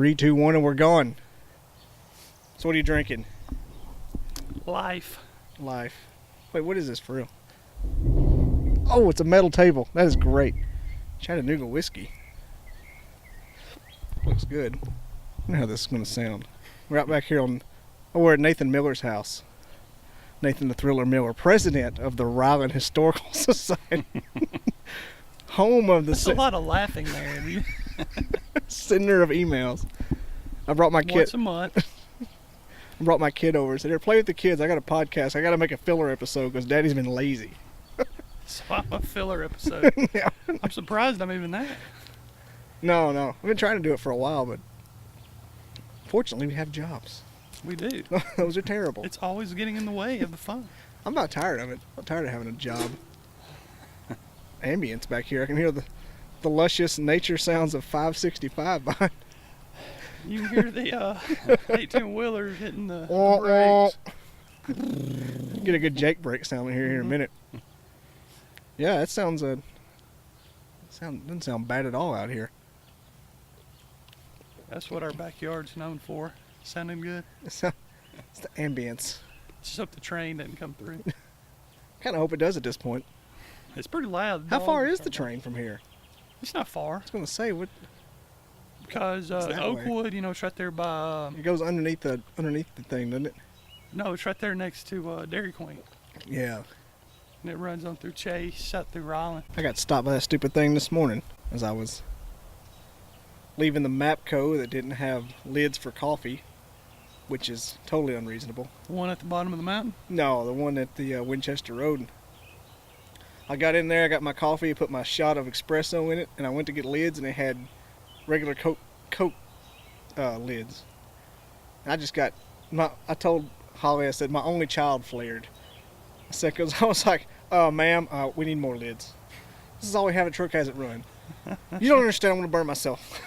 3, 2, 1, and we're gone. So what are you drinking? Life. Wait, what is this for real? Oh, it's a metal table. That is great. Chattanooga whiskey. Looks good. I wonder how this is going to sound. We're out back here we're at Nathan Miller's house. Nathan the Thriller Miller, president of the Ryland Historical Society. Home of the... There's a lot of laughing there. Sender of emails. I brought my kid. Once a month. I brought my kid over and said, here, play with the kids. I got a podcast. I got to make a filler episode because Daddy's been lazy. So I'm a filler episode. Yeah. I'm surprised I'm even that. No. I've been trying to do it for a while, but fortunately we have jobs. We do. Those are terrible. It's always getting in the way of the fun. I'm not tired of it. I'm tired of having a job. Ambience back here. I can hear the luscious nature sounds of 565 behind. You can hear the 18-wheelers hitting the brakes. Get a good Jake brake sound here in a minute. Yeah, that doesn't sound bad at all out here. That's what our backyard's known for. Sounding good. It's the ambience. Just hope the train doesn't come through. Kind of hope it does at this point. It's pretty loud. How far is the train from here? It's not far. I was going to say, what? Because Oakwood, it's right there by... it goes underneath the thing, doesn't it? No, it's right there next to Dairy Queen. Yeah. And it runs on through Chase, out through Ryland. I got stopped by that stupid thing this morning as I was leaving the Mapco that didn't have lids for coffee, which is totally unreasonable. The one at the bottom of the mountain? No, the one at the Winchester Road. I got in there, I got my coffee, put my shot of espresso in it, and I went to get lids, and they had regular Coke lids. And I just got, I told Holly, I said, my only child flared. I said, because I was like, ma'am, we need more lids. This is all we have at Truck Has It Run. You don't understand, I'm going to burn myself.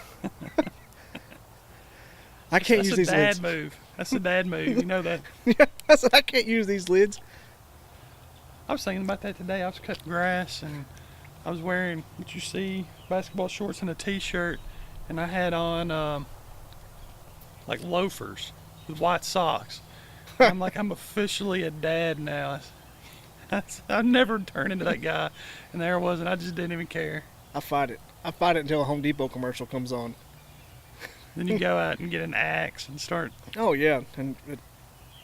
I can't use these lids. That's a dad move. You know that. Yeah, I said, I can't use these lids. I was thinking about that today. I was cutting grass and I was wearing, what you see, basketball shorts and a t-shirt, and I had on like loafers with white socks. I'm like, I'm officially a dad now. I've never turned into that guy, and there I was, and I just didn't even care. I fight it until a Home Depot commercial comes on. Then you go out and get an axe and start. Oh yeah, and it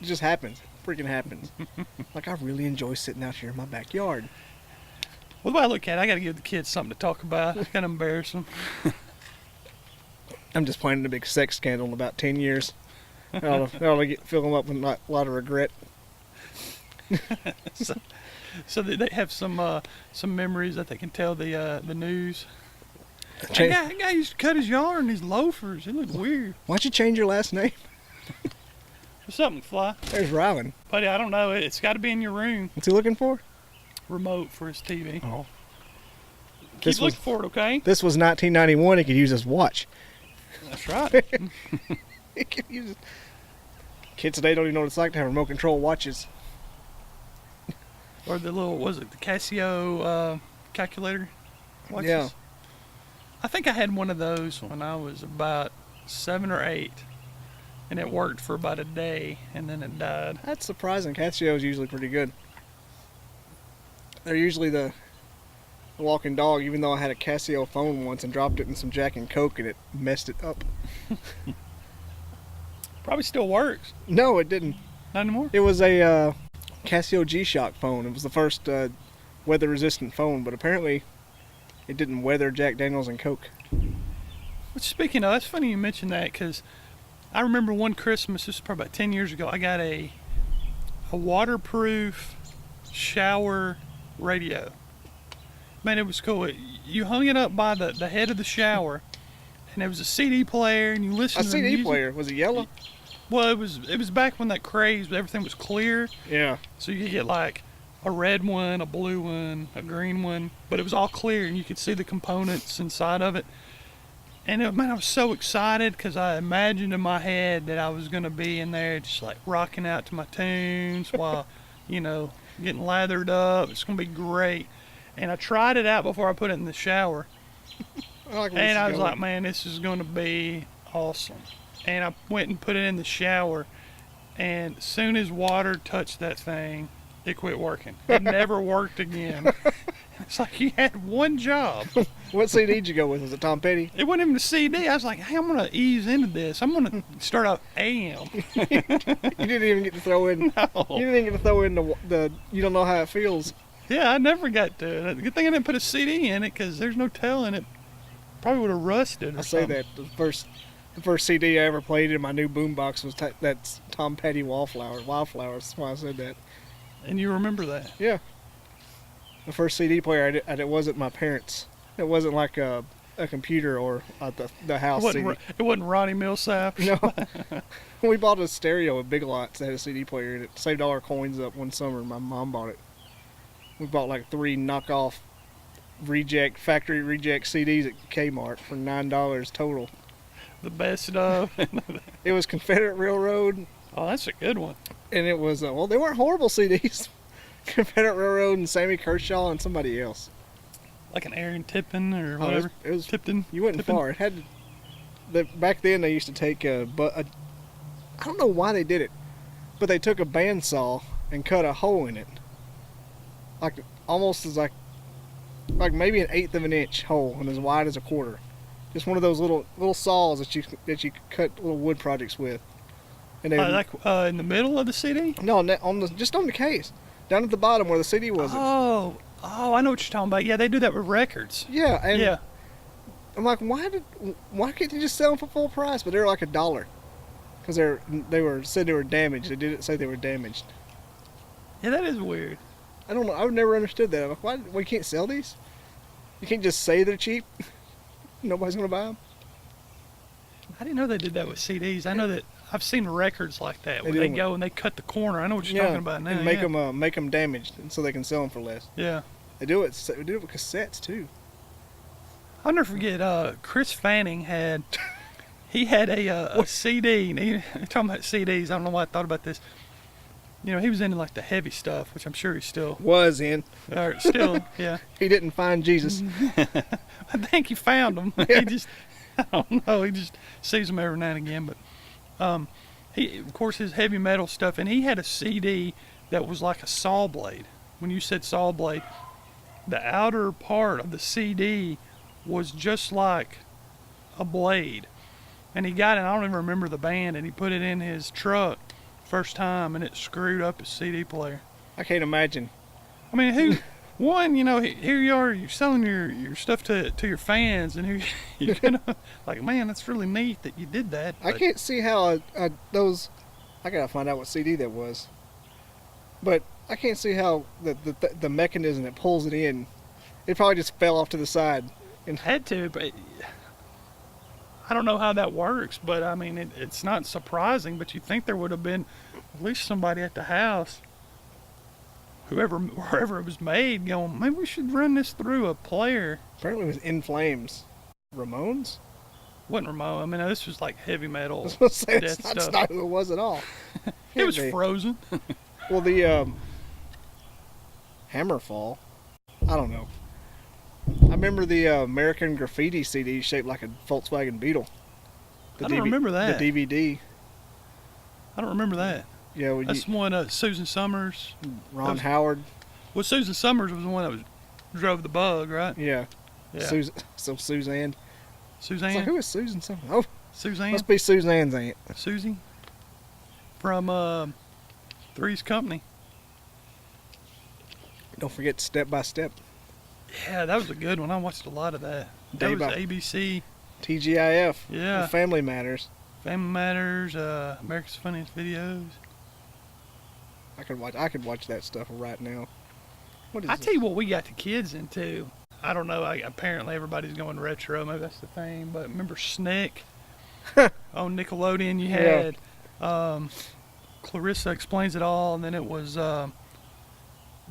just happens. Freaking happens. Like, I really enjoy sitting out here in my backyard. Well, the way I look at it, I got to give the kids something to talk about. I kind of embarrass them. I'm just planning a big sex scandal in about 10 years. That'll fill them up with a lot of regret. so they have some memories that they can tell the news. That guy used to cut his yard in his loafers. It looked weird. Why'd you change your last name? What's up, McFly? There's Ryland. Buddy, I don't know. It's got to be in your room. What's he looking for? Remote for his TV. Oh. Keep looking for it, okay? This was 1991. He could use his watch. That's right. He could use it. Kids today don't even know what it's like to have remote control watches. Or the little, the Casio calculator watches? Yeah. I think I had one of those when I was about 7 or 8. And it worked for about a day, and then it died. That's surprising. Casio is usually pretty good. They're usually the walking dog, even though I had a Casio phone once and dropped it in some Jack and Coke and it messed it up. Probably still works. No, it didn't. Not anymore? It was a Casio G-Shock phone. It was the first weather-resistant phone, but apparently it didn't weather Jack Daniels and Coke. But speaking of, that's funny you mentioned that, because I remember one Christmas, this was probably about 10 years ago, I got a waterproof shower radio. Man, it was cool. You hung it up by the head of the shower, and there was a CD player, and you listened to the music. CD player? Was it yellow? Well, it was back when that craze, everything was clear. Yeah. So you could get like a red one, a blue one, a green one, but it was all clear, and you could see the components inside of it. And man, I was so excited because I imagined in my head that I was going to be in there just like rocking out to my tunes while, getting lathered up. It's going to be great. And I tried it out before I put it in the shower. And I was like, man, this is going to be awesome. And I went and put it in the shower, and as soon as water touched that thing, it quit working. It never worked again. It's like you had one job. What CD did you go with? Was it Tom Petty? It wasn't even a CD. I was like, hey, I'm going to ease into this. I'm going to start out AM. You didn't even get to throw in. No. You didn't even get to throw in the You Don't Know How It Feels. Yeah, I never got to it. Good thing I didn't put a CD in it, because there's no telling it probably would have rusted or I say something. that the first CD I ever played in my new boombox was that's Tom Petty Wildflowers. That's why I said that. And you remember that. Yeah. The first CD player it wasn't my parents'. It wasn't like a computer or the house CD. It wasn't Ronnie Millsap. No. We bought a stereo at Big Lots that had a CD player in it. Saved all our coins up one summer. My mom bought it. We bought like 3 knockoff factory reject CDs at Kmart for $9 total. The best of. It was Confederate Railroad, Oh, that's a good one. and it was well, they weren't horrible CDs. Confederate Railroad and Sammy Kershaw and somebody else. Like an Aaron Tippin or Oh, whatever. it was Tipton. You went Tippin. far. It had back then they used to take I don't know why they did it, but they took a bandsaw and cut a hole in it, like almost as like maybe an eighth of an inch hole and as wide as a quarter. Just one of those little saws that you cut little wood projects with. And they In the middle of the CD? no just on the case, down at the bottom where the CD was. Oh, I know what you're talking about. Yeah, they do that with records. Yeah, and Yeah. I'm like, why can't they just sell them for full price? But they're like $1 because said they were damaged. They didn't say they were damaged. Yeah, that is weird. I don't know. I've never understood that. I'm like, why we can't sell these? You can't just say they're cheap. Nobody's gonna buy them. I didn't know they did that with CDs. I know that I've seen records like that where They they do. go and they cut the corner. I know what you're talking about now. and make them damaged, and so they can sell them for less. Yeah. They do it. They do it with cassettes too. I'll never forget. Chris Fanning had a CD. And talking about CDs. I don't know why I thought about this. You know, he was into like the heavy stuff, which I'm sure he's still. Was in. Yeah. He didn't find Jesus. I think he found them. Yeah. He just, I don't know. He just sees them every now and again. But he, of course, his heavy metal stuff, and he had a CD that was like a saw blade. When you said saw blade, the outer part of the CD was just like a blade. And he got it, I don't even remember the band, and he put it in his truck first time, and it screwed up his CD player. I can't imagine. I mean, who? One, you know, here you are, you're selling your stuff to your fans, and here you're gonna like, man, that's really neat that you did that. I can't see how those. I gotta find out what CD that was. But I can't see how the mechanism that pulls it in. It probably just fell off to the side. And Had to, but I don't know how that works. But I mean, it's not surprising. But you think there would have been at least somebody at the house, wherever it was made, going, maybe we should run this through a player. apparently it was In Flames. Ramones? Wasn't Ramon. I mean, this was like heavy I metal. was gonna say, Death that's stuff. not who it was at all. It was Can't be. Frozen. Well, the Hammerfall. I don't know. I remember the American Graffiti CD shaped like a Volkswagen Beetle. I don't remember that. The DVD. I don't remember that. Yeah, well, That's one Susan Summers. Ron was- Howard. Well, Susan Summers was the one that drove the bug, right? Yeah. Yeah. Suzanne. It's Suzanne. like, who is Susan Summers? Oh, Suzanne. must be Suzanne's aunt. Susie. From Three's Company. Don't forget Step by Step. Yeah, that was a good one. I watched a lot of that. That Day was by- ABC. TGIF. Yeah. The Family Matters. Family Matters. America's Funniest Videos. I could watch that stuff right now. What is I this? tell you what, we got the kids into. I don't know. Apparently, everybody's going retro. Maybe that's the thing. But remember Snick on Nickelodeon? You Yeah. had Clarissa Explains It All, and then it was.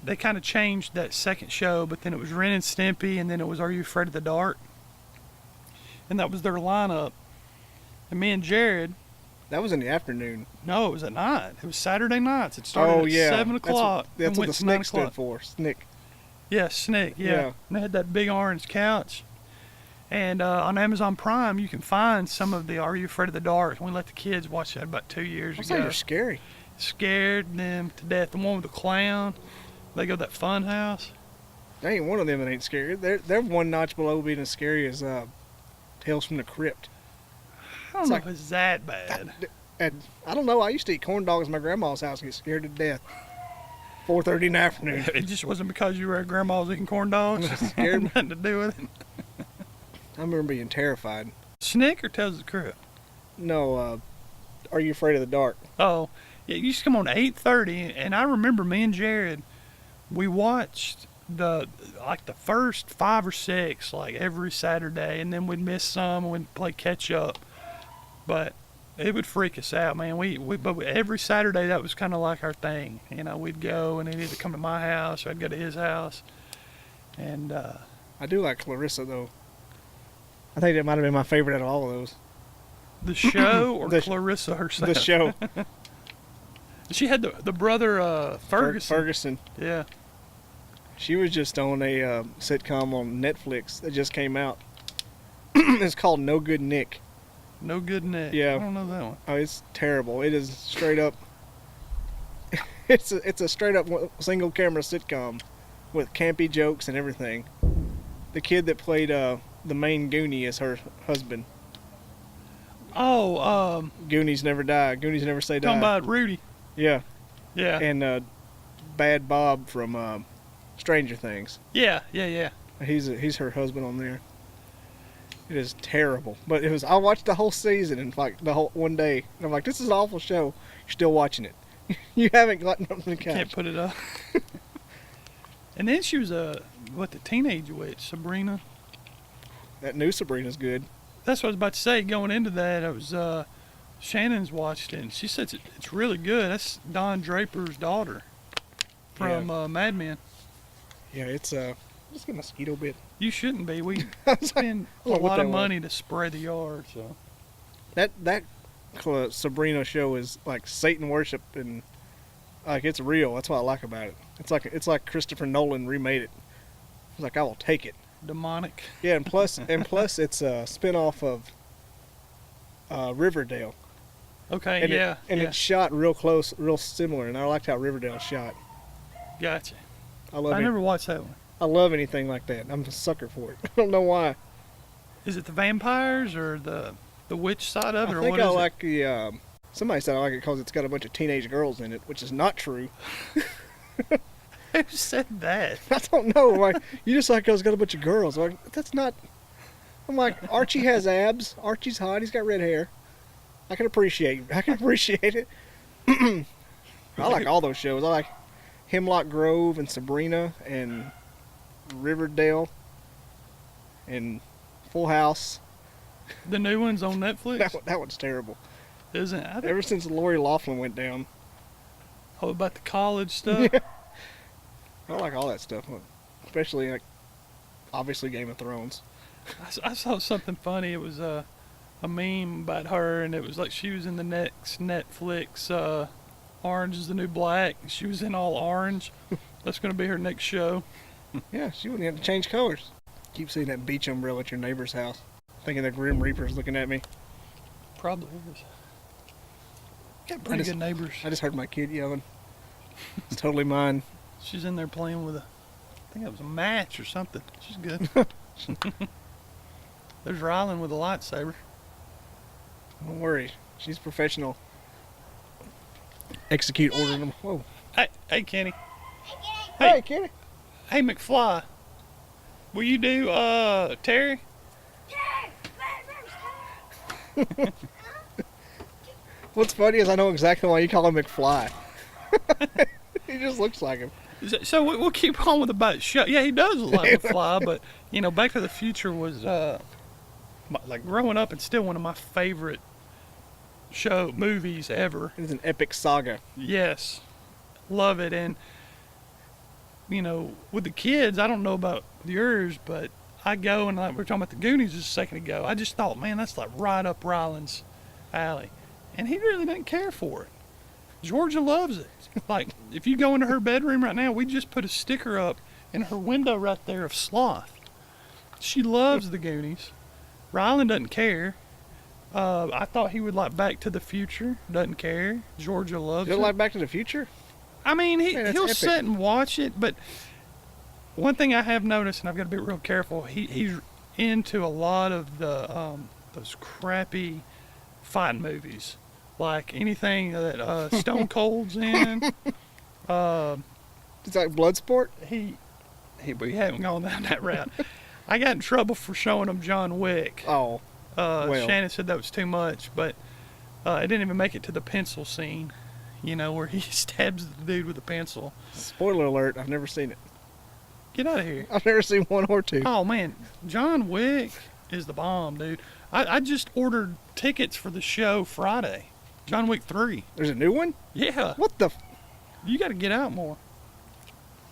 They kind of changed that second show, but then it was Ren and Stimpy, and then it was Are You Afraid of the Dark? And that was their lineup. And me and Jared. That was in the afternoon. No, it was at night. It was Saturday nights. It started at 7 o'clock. That's and what went the to 9 Snick stood o'clock. for. Snick. Yeah, Snick, yeah. Yeah. And they had that big orange couch. And on Amazon Prime, you can find some of the Are You Afraid of the Dark? We let the kids watch that about 2 years I ago. say they're scary. Scared them to death. The one with the clown. They go to that fun house. There ain't one of them that ain't scary. They're one notch below being as scary as Tales from the Crypt. I don't know if it's that bad. And I don't know. I used to eat corn dogs at my grandma's house and get scared to death. 4:30 in the afternoon. It just wasn't because you were at grandma's eating corn dogs. It Scared me. had nothing to do with it. I remember being terrified. Snick or Tales of the Crypt? No, Are You Afraid of the Dark? Oh, yeah, it used to come on at 8:30, and I remember me and Jared, we watched the first 5 or 6 like every Saturday, and then we'd miss some and we'd play catch up. But it would freak us out, man. But every Saturday that was kind of like our thing. You know, we'd go and he'd either come to my house or I'd go to his house. And I do like Clarissa though. I think that might have been my favorite out of all of those. the show or The- Clarissa herself? The show. She had the brother Ferguson. Ferguson. Yeah. She was just on a sitcom on Netflix that just came out. It's called No Good Nick. No Good Nick. Yeah. I don't know that one. Oh, it's terrible. It is straight up. It's a straight up single camera sitcom with campy jokes and everything. The kid that played the main Goonie is her husband. Oh, Goonies never die. Goonies never say die. talking about Rudy. Yeah. Yeah. And Bad Bob from Stranger Things. Yeah. He's her husband on there. It is terrible. But I watched the whole season in like the whole one day. And I'm like, this is an awful show. You're still watching it. You haven't gotten up from the couch. Can't put it up. And then she was the teenage witch, Sabrina. That new Sabrina's good. That's what I was about to say. Going into that, it was Shannon's watched it, and she said it's really good. That's Don Draper's daughter from Mad Men. Yeah, it's just get a mosquito bit. You shouldn't be. We I was like, spend I a don't know what lot that of was. money to spray the yard. So that Sabrina show is like Satan worship and like it's real. That's what I like about it. It's like Christopher Nolan remade it. It's like I will take it. demonic. Yeah, and plus it's a spinoff of Riverdale. Okay, And yeah, it's shot real close, real similar, and I liked how Riverdale's shot. gotcha. I Never watched that one. I love anything like that. I'm a sucker for it. I don't know why. Is it the vampires or the witch side of it, I or think what I is like the. Somebody said I like it because it's got a bunch of teenage girls in it, which is not true. it? Who said that? I don't know. Like you just like it's got a bunch of girls. Like that's not. I'm like Archie has abs. Archie's hot. He's got red hair. I can appreciate it. I like all those shows. I like Hemlock Grove and Sabrina and Riverdale and Full House. The new one's on Netflix, That one's terrible. isn't it? Ever since Lori Loughlin went down, Oh, about the college stuff. Yeah. I like all that stuff, especially like obviously Game of Thrones. I saw something funny. It was a meme about her, and it was like she was in the next Netflix Orange is the New Black. She was in all orange. That's going to be her next show. Yeah, she wouldn't have to change colors. Keep seeing that beach umbrella at your neighbor's house, thinking the Grim Reaper's looking at me. Probably is. Got pretty good neighbors. I just heard my kid yelling. It's totally mine. She's in there playing with I think it was a match or something. She's good. There's Rylan with a lightsaber. Don't worry, she's professional. Execute order them. Whoa. Hey, Kenny. Hey, Kenny. Hey, McFly. Will you do Terry? What's funny is I know exactly why you call him McFly. He just looks like him. So we'll keep on with about show. Yeah, he does look like McFly, but you know, Back to the Future was like growing up, it's still one of my favorite movies ever. It's an epic saga. Yes, love it. And you know, with the kids, I don't know about yours, but I go and like we were talking about the Goonies just a second ago. I just thought, man, that's like right up Ryland's alley, and he really didn't care for it. Georgia loves it. Like if you go into her bedroom right now, we just put a sticker up in her window right there of Sloth. She loves the Goonies. Rylan doesn't care. I thought he would like Back to the Future. Doesn't care. Georgia loves You it. don't like Back to the Future? I mean, Man, that's he'll epic. sit and watch it, but one thing I have noticed, and I've got to be real careful, he's into a lot of the those crappy fighting movies, like anything that Stone Cold's in. It's like Bloodsport? We haven't gone down that route. I got in trouble for showing him John Wick. Oh, well. Shannon said that was too much, but it didn't even make it to the pencil scene, where he stabs the dude with a pencil. Spoiler alert, I've never seen it. Get out of here. I've never seen 1 or 2. Oh, man. John Wick is the bomb, dude. I just ordered tickets for the show Friday. John Wick 3. There's a new one? Yeah. What the? You got to get out more.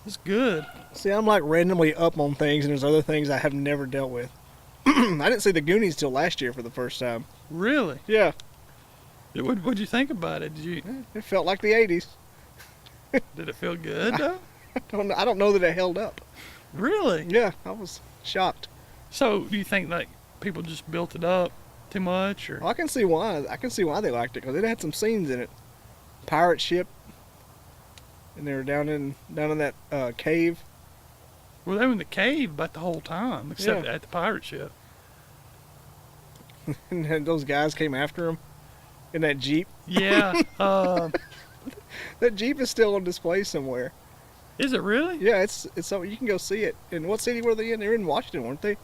It's good. See, I'm like randomly up on things, and there's other things I have never dealt with. I didn't see the Goonies till last year for the first time. Really? Yeah. What'd you think about it? It felt like the 80s. Did it feel good, though? I don't know that it held up. Really? Yeah, I was shocked. So, do you think, like, people just built it up too much? Or? Well, I can see why. I can see why they liked it, because it had some scenes in it. Pirate ship. And they were down in that cave. Well, they were in the cave about the whole time, except Yeah. at the pirate ship. And then those guys came after them in that Jeep. Yeah. That Jeep is still on display somewhere. Is it really? Yeah, it's so you can go see it. And what city were they in? They were in Washington, weren't they?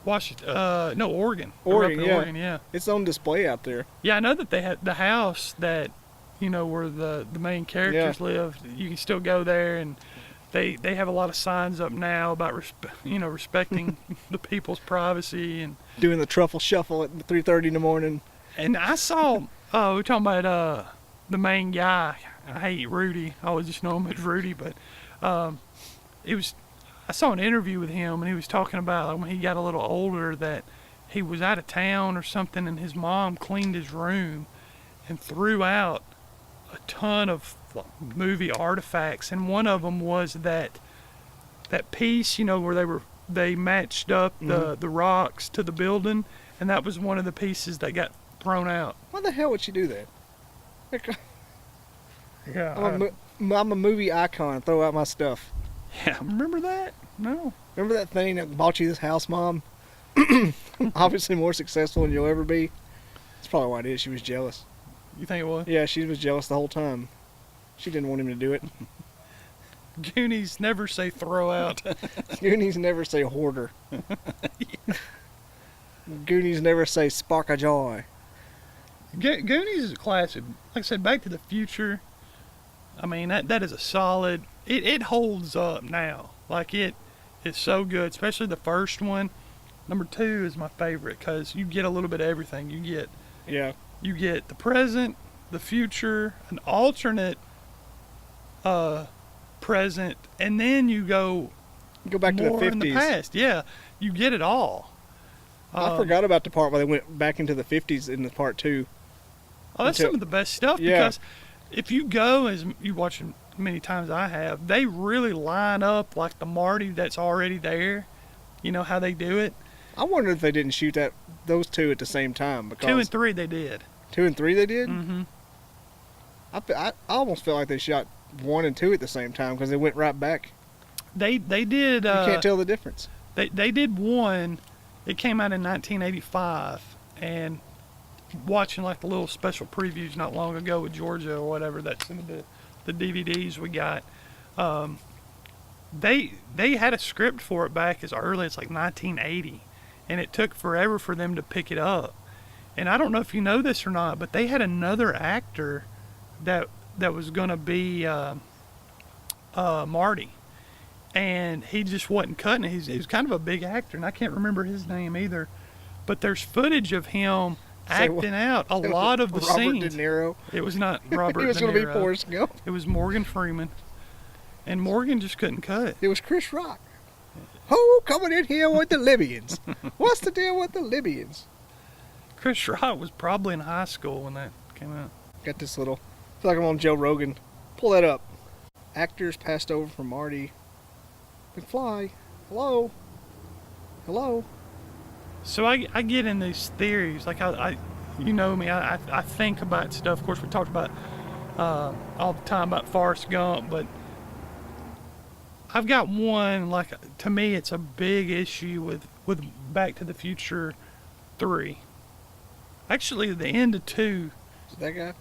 Washington. No, Oregon. They were up Oregon, in yeah. Oregon, yeah. It's on display out there. Yeah, I know that they had the house that, where the main characters lived. You can still go there, and they have a lot of signs up now about respecting the people's privacy. And Doing the truffle shuffle at 3:30 in the morning. I saw, we're talking about the main guy. I hate Rudy. I always just know him as Rudy, but I saw an interview with him, and he was talking about like, when he got a little older that he was out of town or something, and his mom cleaned his room and threw out a ton of movie artifacts, and one of them was that piece, where they matched up the rocks to the building, and that was one of the pieces that got thrown out. Why the hell would she do that? Yeah, I'm a movie icon. Throw out my stuff. yeah. Remember that? No. Remember that thing that bought you this house, Mom? Obviously more successful than you'll ever be. That's probably why it is. She was jealous. You think it was? Yeah, she was jealous the whole time. She didn't want him to do it. Goonies never say throw out. Goonies never say hoarder. Goonies never say spark of joy. Goonies is a classic. Like I said, Back to the Future. I mean, that is a solid. It holds up now. Like it is so good, especially the first one. Number 2 is my favorite because you get a little bit of everything. You get the present, the future, an alternate present, and then you go back to the more 50s. in the past. Yeah, you get it all. I forgot about the part where they went back into the 50s in the part 2. Oh, that's some of the best stuff Yeah. because if you go, as you watch them many times I have, they really line up like the Marty that's already there. You know how they do it? I wonder if they didn't shoot those 2 at the same time. Because 2 and 3 they did. 2 and 3 they did? Mm-hmm. I almost felt like they shot 1 and 2 at the same time because they went right back. They did. You can't tell the difference. They did 1. It came out in 1985, and watching like the little special previews not long ago with Georgia or whatever, that's some of the DVDs we got. They had a script for it back as early as like 1980, and it took forever for them to pick it up. And I don't know if you know this or not, but they had another actor that was going to be Marty, and he just wasn't cutting it. He was kind of a big actor, and I can't remember his name either. But there's footage of him acting out a lot of the scenes. Robert De Niro. It was not Robert He was De going to be Niro. Forrest Gump. It was Morgan Freeman, and Morgan just couldn't cut. It was Chris Rock. Who coming in here with the Libyans? What's the deal with the Libyans? Chris Rock was probably in high school when that came out. Got this little. I feel like I'm on Joe Rogan. Pull that up. Actors passed over from Marty McFly. Hello. Hello. So I get in these theories, like I you know me, I think about stuff. Of course, we talked about all the time about Forrest Gump, but I've got one, like, to me it's a big issue with Back to the Future 3. Actually, the end of 2. Is that guy?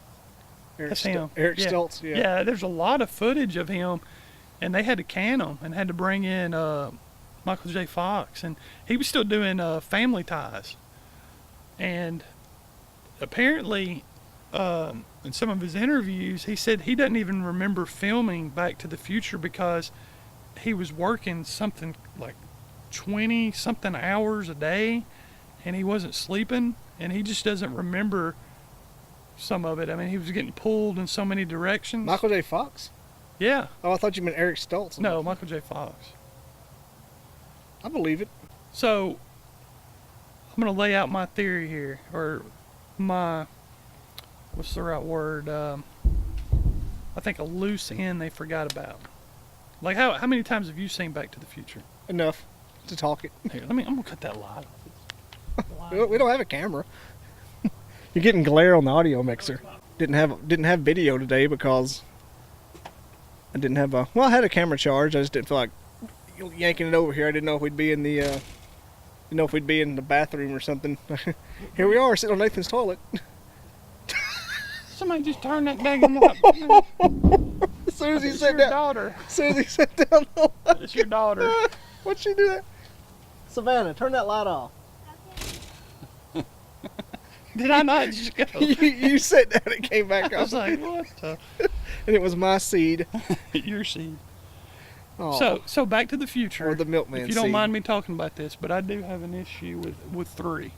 That's him. Eric Yeah. Stoltz. Yeah. Yeah, there's a lot of footage of him, and they had to can him and had to bring in Michael J. Fox, and he was still doing Family Ties. And apparently, in some of his interviews, he said he doesn't even remember filming Back to the Future because he was working something like 20 something hours a day, and he wasn't sleeping, and he just doesn't remember some of it. I mean, he was getting pulled in so many directions. Michael J. Fox? Yeah. Oh, I thought you meant Eric Stoltz. No, Michael J. Fox. I believe it. So, I'm going to lay out my theory here, or my, what's the right word? I think a loose end they forgot about. Like, how many times have you seen Back to the Future? Enough to talk it. Here, I'm going to cut that light off. We don't have a camera. You're getting glare on the audio mixer. Didn't have video today because I didn't have a. Well, I had a camera charge. I just didn't feel like yanking it over here. I didn't know if we'd be in the. Didn't know if we'd be in the bathroom or something. Here we are sitting on Nathan's toilet. Somebody just turn that daggone light. As soon as he It's sat your down. daughter. As soon as he sat down. It's your daughter. What'd she do that? Savannah, turn that light off. Did I not just go? you sat down and came back I was up. like, what the? And it was my seed. Your seed. Oh, So Back to the Future. or the milkman If you don't seed. mind me talking about this, but I do have an issue with 3.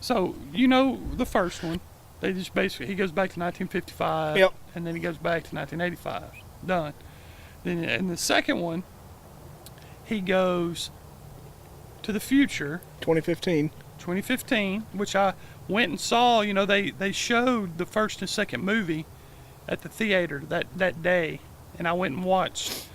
So, you know the first one. They just basically, he goes back to 1955. Yep. And then he goes back to 1985. Done. Then in the second one, he goes to the future, 2015. 2015, which I went and saw. You know, they showed the first and second movie at the theater that day, and I went and watched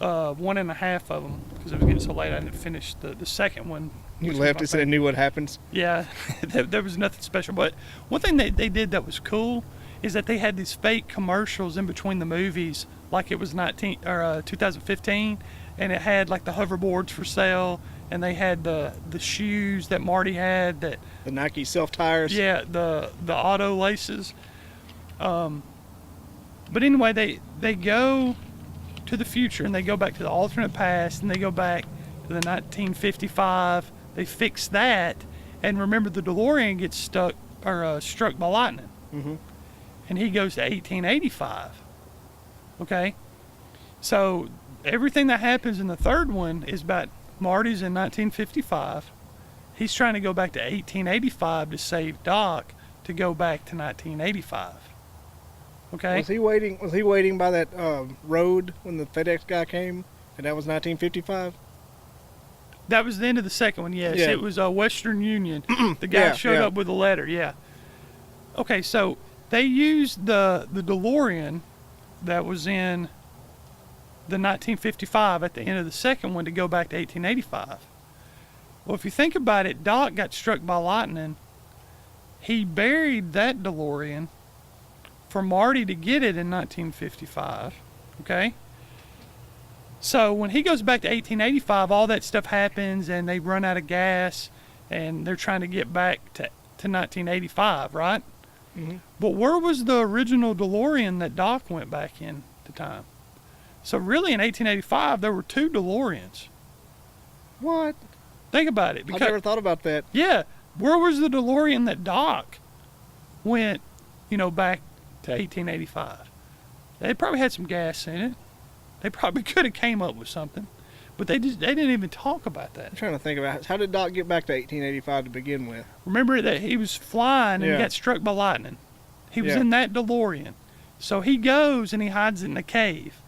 1.5 of them because it was getting so late I didn't finish the second one. You which was left my us and knew what happens. Yeah, there was nothing special. But one thing they did that was cool is that they had these fake commercials in between the movies, like it was 2015, and it had like the hoverboards for sale, and they had the shoes that Marty had, that The Nike self tires. yeah, the auto laces. But anyway, they go to the future and they go back to the alternate past and they go back to the 1955. They fix that, and remember the DeLorean gets struck by lightning, and he goes to 1885. Okay, so everything that happens in the third one is about Marty's in 1955. He's trying to go back to 1885 to save Doc to go back to 1985. Okay. Was he waiting by that road when the FedEx guy came, and that was 1955? That was the end of the second one, yes. Yeah. It was Western Union. The guy Yeah, showed yeah. up with a letter, yeah. Okay, so they used the DeLorean that was in the 1955 at the end of the second one to go back to 1885. Well, if you think about it, Doc got struck by lightning. He buried that DeLorean for Marty to get it in 1955, okay? So when he goes back to 1885, all that stuff happens and they run out of gas and they're trying to get back to 1985, right? Mm-hmm. But where was the original DeLorean that Doc went back in at the time? So really in 1885, there were 2 DeLoreans. What? Think about it. I never thought about that. Yeah, where was the DeLorean that Doc went, back to 1885? They probably had some gas in it. They probably could have came up with something, but they didn't even talk about that. I'm trying to think about how did Doc get back to 1885 to begin with? Remember that he was flying and Yeah. he got struck by lightning. He was Yeah. in that DeLorean. So he goes and he hides in a cave.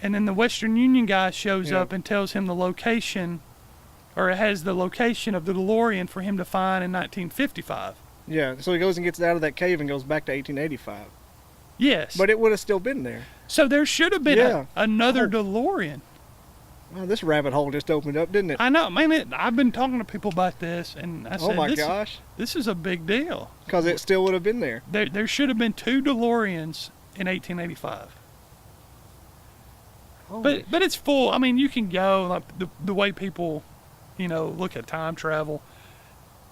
And then the Western Union guy shows Yeah. up and tells him the location, or it has the location of the DeLorean for him to find in 1955. Yeah, so he goes and gets out of that cave and goes back to 1885. Yes. But it would have still been there. So there should have been Yeah. another Oh. DeLorean. Wow, this rabbit hole just opened up, didn't it? I know, man. I've been talking to people about this, and I said, Oh my gosh. this is a big deal. Because it still would have been there. There should have been 2 DeLoreans in 1885. Holy But it's full. I mean, you can go like the way people, look at time travel.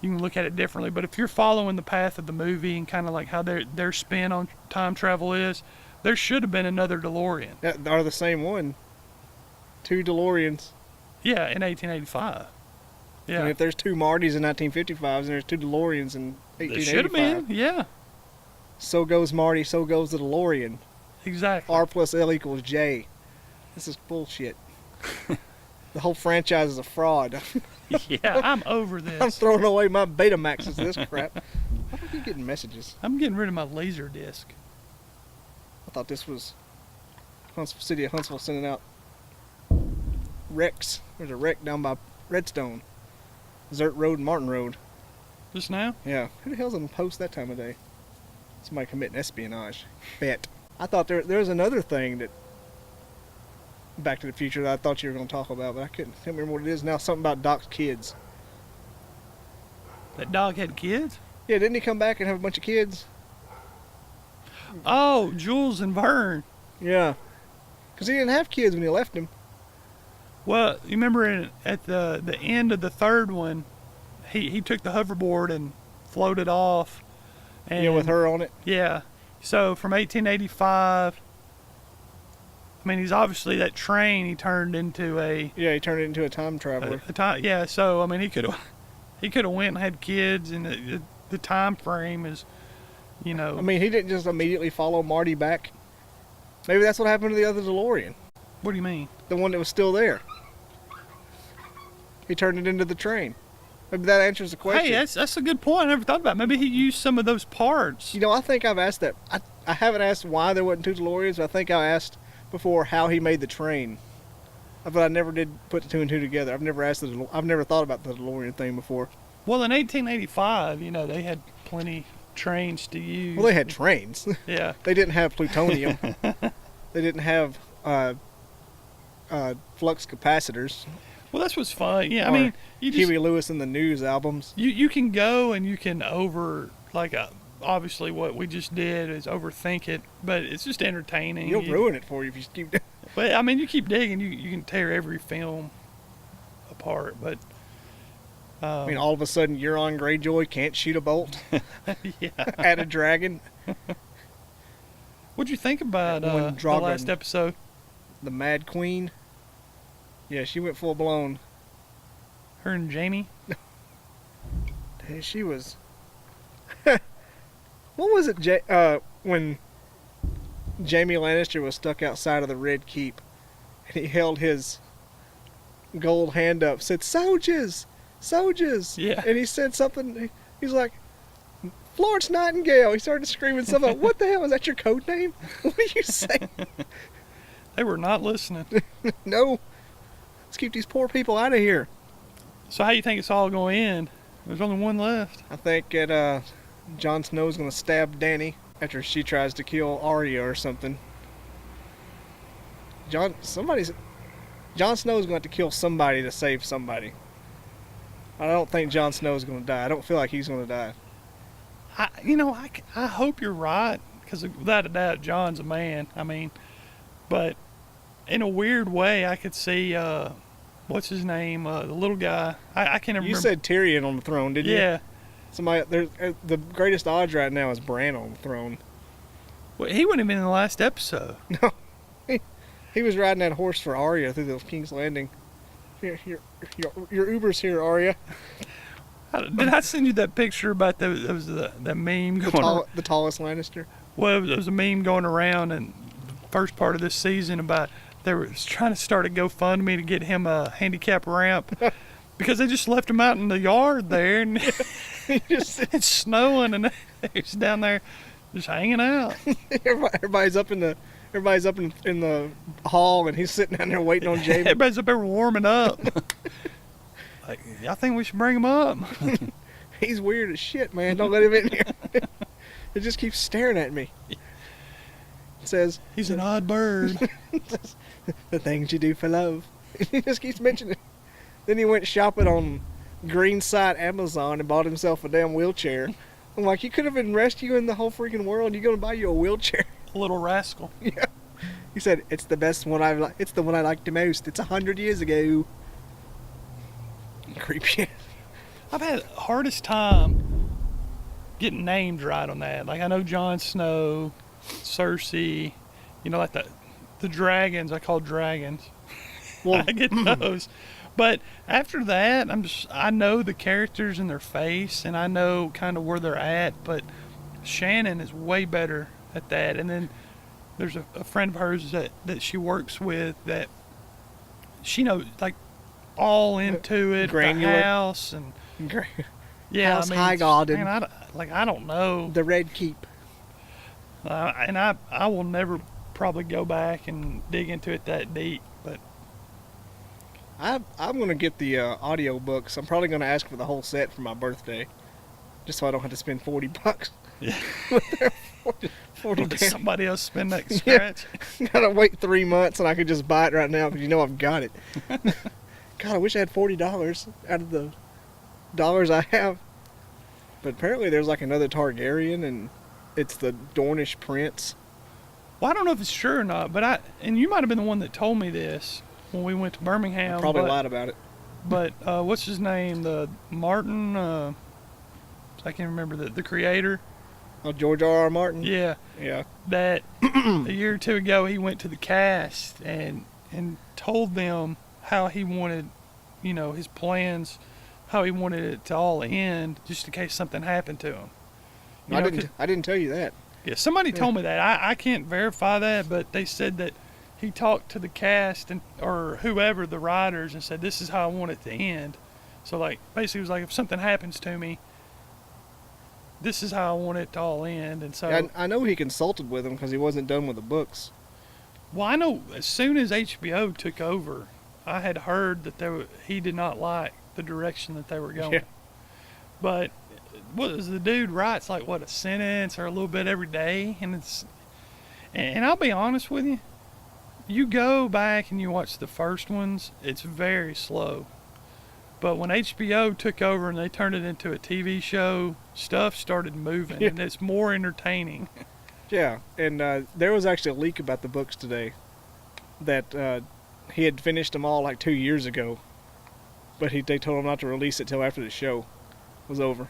You can look at it differently. But if you're following the path of the movie and kind of like how their spin on time travel is, there should have been another DeLorean. That are the same one. 2 DeLoreans. Yeah, in 1885. Yeah, And if there's 2 Martys in 1955s and there's 2 DeLoreans in it should have 1885, been. Yeah, so goes Marty, so goes the DeLorean. exactly. R plus L equals J. This is bullshit. The whole franchise is a fraud. Yeah, I'm over this. I'm throwing away my Betamaxes to this crap. How do you getting messages? I'm getting rid of my laser disc. I thought this was City of Huntsville sending out wrecks. There's a wreck down by Redstone. Desert Road and Martin Road. Just now? Yeah. Who the hell's on the post that time of day? Somebody committing espionage. Bet. I thought there was another thing that Back to the Future that I thought you were going to talk about, but I can't remember what it is now. Something about Doc's kids. That dog had kids? Yeah, didn't he come back and have a bunch of kids? Oh, Jules and Vern. Yeah. Because he didn't have kids when he left him. Well, you remember at the end of the third one, he took the hoverboard and floated off. And, Yeah, with her on it. Yeah. So from 1885, I mean, he's obviously that train he turned into a Yeah, he turned it into a time traveler. time. Yeah. So I mean, he could have went and had kids, and the time frame is, I mean, he didn't just immediately follow Marty back. Maybe that's what happened to the other DeLorean. What do you mean? The one that was still there. He turned it into the train. Maybe that answers the question. Hey, that's a good point. I never thought about it. Maybe he used some of those parts. I think I've asked that. I haven't asked why there wasn't 2 DeLoreans, but I think I asked before how he made the train. But I never did put the 2 and 2 together. I've never thought about the DeLorean thing before. Well, in 1885, they had plenty trains to use. Well, they had trains. Yeah. They didn't have plutonium. They didn't have flux capacitors. Well, that's what's fun. Yeah, I Or mean, you just Huey Lewis and the News albums. you can go and you can obviously what we just did is overthink it, but it's just entertaining. You'll ruin it for you if you keep doing. But I mean, you keep digging, you can tear every film apart. But I mean, all of a sudden, Euron Greyjoy can't shoot a bolt yeah. at a dragon. What'd you think about When the Drogon- last episode? The Mad Queen. Yeah, she went full blown. Her and Jamie. She was. What was it? When Jamie Lannister was stuck outside of the Red Keep, and he held his gold hand up, said "Soldiers, soldiers," Yeah. and he said something. He's like, "Florence Nightingale." He started screaming something. Like, what the hell is that? Your code name? What are you saying? They were not listening. No. Let's keep these poor people out of here. So how you think it's all going to end? There's only one left. I think that Jon Snow's gonna stab Dany after she tries to kill Arya or something. Jon Snow's gonna have to kill somebody to save somebody. I don't think Jon Snow's gonna die. I don't feel like he's gonna die. I hope you're right, because without a doubt, John's a man. I mean, but in a weird way, I could see what's his name, the little guy. I can't remember. You said Tyrion on the throne, didn't you? Yeah. Somebody. The greatest odds right now is Bran on the throne. Well, he wouldn't have been in the last episode. No, he was riding that horse for Arya through the King's Landing. Here, your Uber's here, Arya. Did I send you that picture about that meme going around? The tallest Lannister. Well, there was a meme going around in the first part of this season about they were trying to start a GoFundMe to get him a handicap ramp because they just left him out in the yard there, and it's snowing, and he's down there just hanging out. Everybody's up in the hall, and he's sitting down there waiting on Jamie. Everybody's up there warming up. Like, I think we should bring him up. He's weird as shit, man. Don't let him in here. It just keeps staring at me. It says He's an odd bird. the things you do for love. He just keeps mentioning it. Then he went shopping on green site Amazon and bought himself a damn wheelchair. I'm like, you could have been rescuing the whole freaking world. You're gonna buy you a wheelchair? A little rascal. Yeah. He said it's the best one It's the one I liked the most. It's 100 years ago. Creepy. I've had the hardest time getting named right on that. Like I know Jon Snow, Cersei, you know, like the dragons. I call dragons. Well, I get those. But after that, I know the characters and their face, and I know kind of where they're at. But Shannon is way better at that. And then there's a friend of hers that she works with that she knows like all into it, Granular. the house and yeah, House I mean, High Garden. man, I don't know, The Red Keep. and I will never probably go back and dig into it that deep, but. I'm gonna get the audio books. I'm probably gonna ask for the whole set for my birthday, just so I don't have to spend $40. Yeah. 40 Or does damn- somebody else spend that scratch? Gotta wait 3 months and I could just buy it right now because you know I've got it. God, I wish I had $40 out of the dollars I have. But apparently there's like another Targaryen and it's the Dornish prince. Well, I don't know if it's true or not, but and you might have been the one that told me this when we went to Birmingham. I probably lied about it. But what's his name? The Martin. I can't remember the creator. Oh, George R.R. Martin? Yeah. Yeah. That a year or two ago he went to the cast and told them how he wanted, you know, his plans, how he wanted it to all end, just in case something happened to him. I didn't tell you that. Yeah, somebody told me that. I can't verify that, but they said that he talked to the cast or whoever, the writers, and said, this is how I want it to end. So, like, basically it was like, if something happens to me, this is how I want it to all end. And so I know he consulted with him because he wasn't done with the books. well, I know as soon as HBO took over, I had heard that he did not like the direction that they were going. Yeah. But what was the dude writes like a sentence or a little bit every day, and I'll be honest with you, you go back and you watch the first ones, it's very slow. But when HBO took over and they turned it into a TV show, stuff started moving and it's more entertaining. Yeah, and there was actually a leak about the books today that he had finished them all like 2 years ago, but they told him not to release it till after the show was over.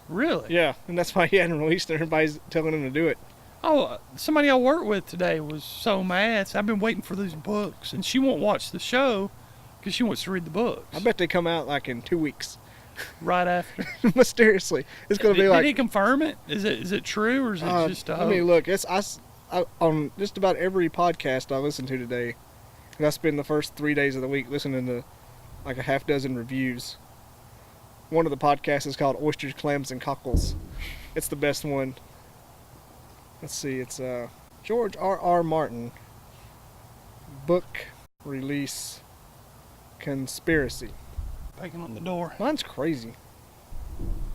Really? Yeah, and that's why he hadn't released it. Everybody's telling him to do it. Oh, somebody I work with today was so mad. So I've been waiting for these books, and she won't watch the show because she wants to read the books. I bet they come out like in 2 weeks. Right after. Mysteriously, it's going to be like. Did he confirm it? Is it true or is it just a hoax? I mean, look, on just about every podcast I listen to today, and I spend the first 3 days of the week listening to like a half dozen reviews. One of the podcasts is called Oysters, Clams, and Cockles. It's the best one. Let's see, it's George R.R. Martin book release conspiracy. Banging on the door. Mine's crazy.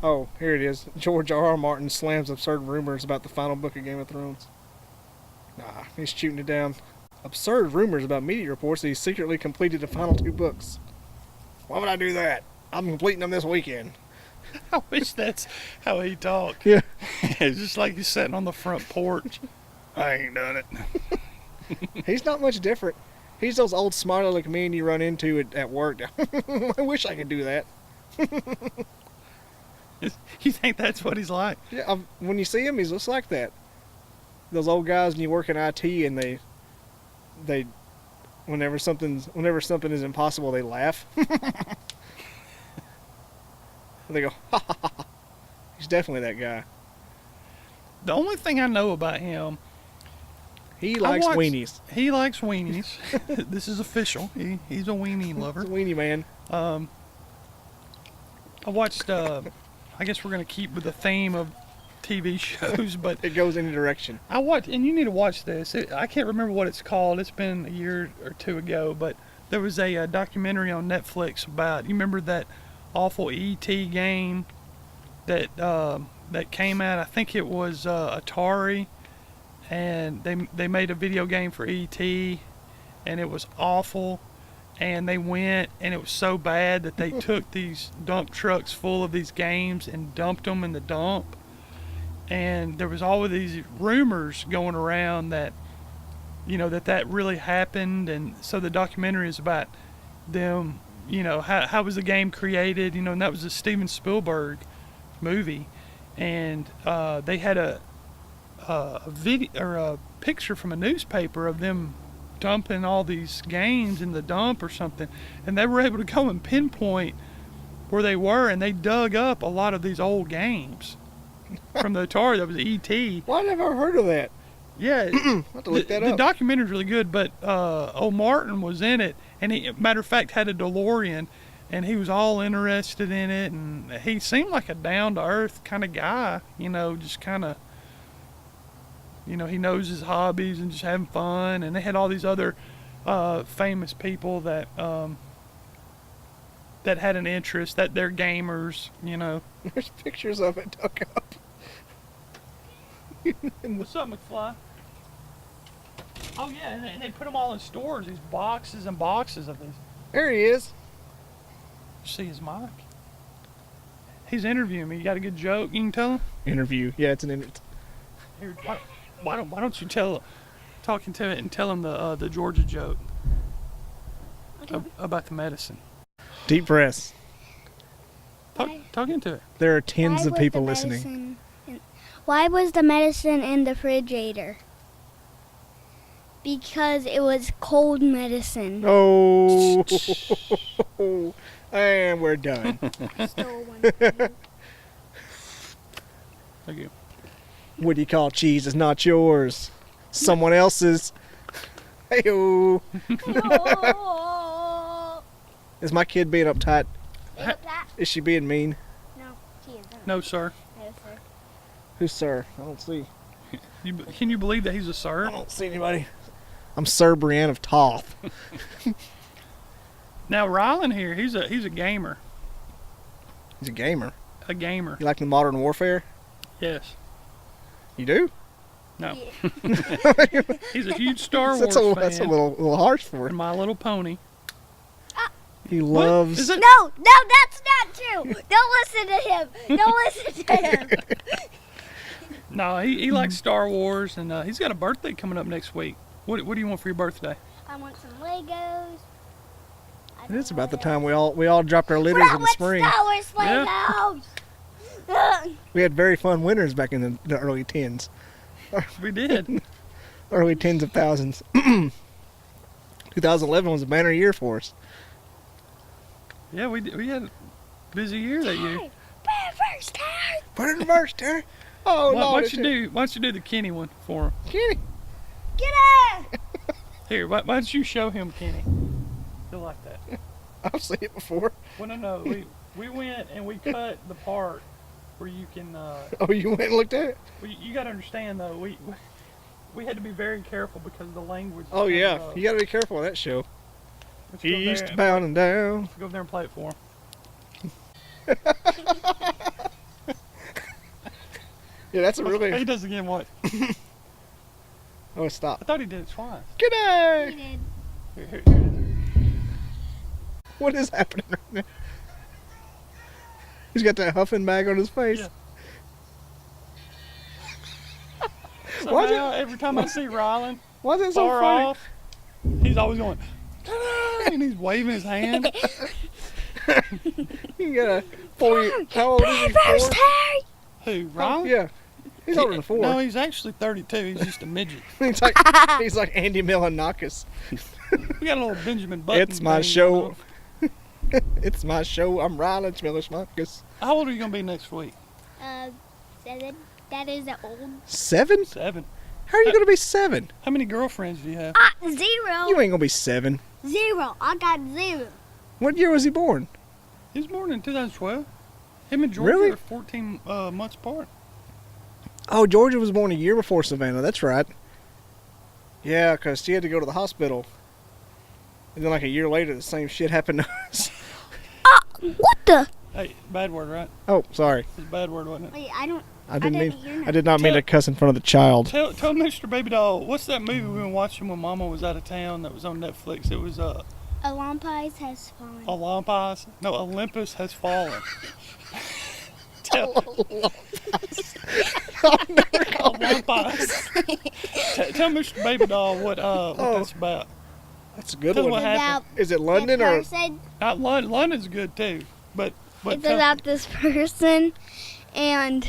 Oh, here it is. George R.R. Martin slams absurd rumors about the final book of Game of Thrones. Nah, he's shooting it down. Absurd rumors about media reports that he secretly completed the final 2 books. Why would I do that? I'm completing them this weekend. I wish that's how he talked. Yeah. It's just like he's sitting on the front porch. I ain't done it. He's not much different. He's those old smart aleck men you run into at work. I wish I could do that. You think that's what he's like? Yeah, when you see him, he's just like that. Those old guys when you work in IT and they whenever something is impossible, they laugh. They go, ha ha ha. He's definitely that guy. The only thing I know about him, He likes weenies. he likes weenies. This is official. He's a weenie lover. He's a weenie man. I watched, I guess we're going to keep with the theme of TV shows, but It goes any direction. I watched, and you need to watch this. I can't remember what it's called. It's been a year or two ago, but there was a documentary on Netflix about, you remember that awful E.T. game that came out? I think it was Atari, and they made a video game for E.T. and it was awful. and they went, and it was so bad that they took these dump trucks full of these games and dumped them in the dump. And there was all of these rumors going around that, that really happened. And so the documentary is about them, how was the game created, and that was a Steven Spielberg movie. And they had a video or a picture from a newspaper of them dumping all these games in the dump or something, and they were able to go and pinpoint where they were, and they dug up a lot of these old games from the Atari. That was E.T. Well, I never heard of that. Yeah, I'll have to look that the up. documentary's really good, but old Martin was in it, and he, matter of fact, had a DeLorean, and he was all interested in it, and he seemed like a down-to-earth kind of guy, just kind of, he knows his hobbies and just having fun. And they had all these other famous people that that had an interest, that they're gamers, There's pictures of it dug up. What's up, McFly? Oh yeah, and they put them all in stores, these boxes and boxes of these. There he is. See his mic? He's interviewing me. You got a good joke you can tell him? Interview. Yeah, it's an interview. Here, why don't you talking to it and tell him the Georgia joke about the medicine. Deep breaths. Talk into it. There are tens of people listening. Why was the medicine in the refrigerator? Because it was cold medicine. Oh, and we're done. Stole one. Thank you. What do you call cheese? It's not yours. Someone else's. Hey-o. Is my kid being uptight? Is she being mean? No, she isn't. No, sir. No, sir. Who's sir? I don't see. Can you believe that he's a I sir? don't see anybody. I'm Sir Brienne of Toth. Now Rylan here, he's a gamer. He's a gamer. A gamer. You like the Modern Warfare? Yes. You do? No. Yeah. He's a huge Star Wars That's a fan. little harsh for And him. My Little Pony. He loves. Is it? No, that's not true. Don't listen to him. Don't listen to him. No, he likes Star Wars, and he's got a birthday coming up next week. What do you want for your birthday? I want some Legos. It's about the time we all dropped our litters in the spring. Star Wars Legos. We had very fun winters back in the early tens. We did. Early tens of thousands. 2011 was a banner year for us. Yeah, we had a busy year that year. First time. Put it in reverse, Terry. Oh, Why Lord. don't you do the Kenny one for him? Kenny. Get it. Here, why don't you show him Kenny? He'll like that. I've seen it before. Well, no, we went and we cut the part where you can. Oh, you went and looked at it? You got to understand though, we had to be very careful because of the language. Oh, yeah. You got to be careful on that show. Let's go there East bound down. Go over there and play it for him. Yeah, that's a really. He does again. What? Oh, I stop. thought he did it twice. G'day! He did. Here it is. What is happening right now? He's got that huffing bag on his face. Yeah. Why is Somehow, every time I see Rylan Why is it so far funny? off, he's always going, "Ta-da!" and he's waving his hand. You got a 40. How old is he? First 4? time. Who, Oh, Rylan? yeah. He's older than 4. No, he's actually 32. He's just a midget. he's like Andy Milonakis. We got a little Benjamin Button. It's my thing show. going on. It's my show. I'm Rylan Milonakis. How old are you going to be next week? 7. That is the old. 7? 7. How are you going to be 7? How many girlfriends do you have? 0. You ain't going to be 7. 0. I got 0. What year was he born? He was born in 2012. Him and Georgia Really? are 14 months apart. Oh, Georgia was born a year before Savannah. That's right. Yeah, because she had to go to the hospital. And then like a year later, the same shit happened to us. What the? Hey, bad word, right? Oh, sorry. It's a bad word, wasn't it? Wait, I don't. I didn't didn't mean. hear nothing. I did not mean to cuss in front of the child. Tell Mr. Baby Doll, what's that movie we been watching when Mama was out of town that was on Netflix? It was Olympus has fallen. Olympus? No, Olympus has fallen. Tell Olympus. Tell Mr. Baby Doll what that's about. That's a good Tell one. what happened. Is it London the or? person, Not London's good too, but it's tell- about this person, and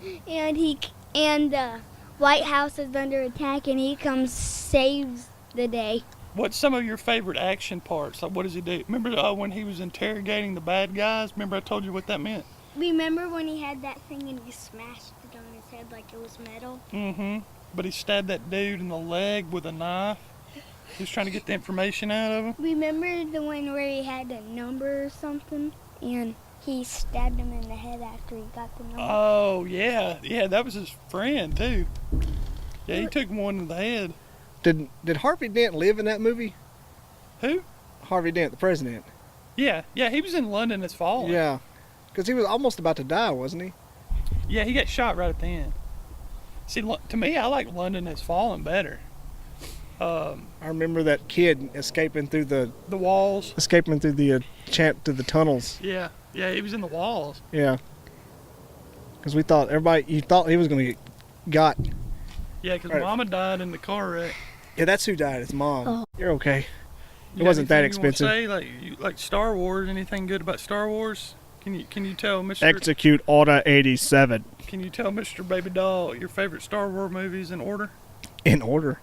the White House is under attack, and he comes saves the day. What's some of your favorite action parts? Like, what does he do? Remember when he was interrogating the bad guys? Remember I told you what that meant? Remember when he had that thing and he smashed it on his head like it was metal? Mm-hmm. But he stabbed that dude in the leg with a knife. He was trying to get the information out of him. Remember the one where he had a number or something, and he stabbed him in the head after he got the number? Oh, yeah. Yeah, that was his friend, too. Yeah, he took one in the head. Did Harvey Dent live in that movie? Who? Harvey Dent, the president. Yeah, he was in London It's Fallen. Yeah, because he was almost about to die, wasn't he? Yeah, he got shot right at the end. See, to me, I like London Has Fallen better. I remember that kid escaping through the walls. to the tunnels. Yeah, he was in the walls. Yeah. Because you thought he was going to get got. Yeah, because Right. Mama died in the car wreck. Yeah, that's who died. It's Mom. Oh. You're okay. You got wasn't that anything you expensive. wanna say? Like Star Wars? Anything good about Star Wars? Can you tell Mr. Execute Order 87. Can you tell Mr. Baby Doll your favorite Star Wars movies in order? In order.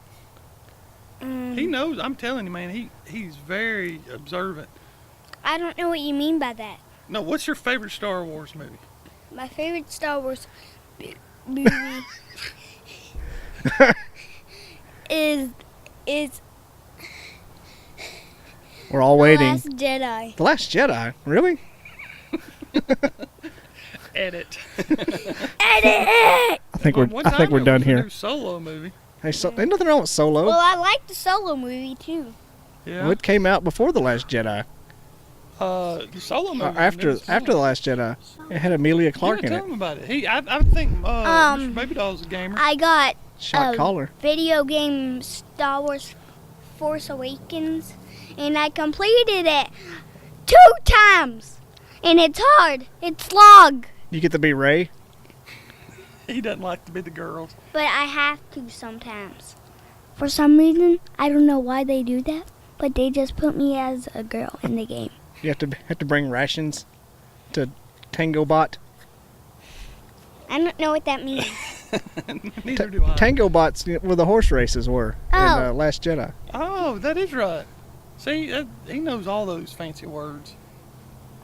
He knows. I'm telling you, man. He's very observant. I don't know what you mean by that. No, what's your favorite Star Wars movie? My favorite Star Wars movie is We're all The waiting. Last Jedi. The Last Jedi? Really? Edit. Edit it! I think Well, we're one I think time we're it done was a here. new Solo movie. Hey, ain't nothing wrong with Solo. Well, I like the Solo movie too. Yeah. Well, it came out before The Last Jedi. The Solo movie. After The Last Jedi. It had Amelia Clark Yeah, in tell it. him about it. I think Mr. Baby Doll's a gamer. I got Shot Oh. caller. video game Star Wars Force Awakens, and I completed it 2 times. And it's hard. It's slog. You get to be Ray. He doesn't like to be the girls. But I have to sometimes. For some reason, I don't know why they do that, but they just put me as a girl in the game. You have to bring rations to Tango Bot. I don't know what that means. Neither do I. Tango Bots where the horse races were in Oh. Last Jedi. Oh, that is right. See, he knows all those fancy words.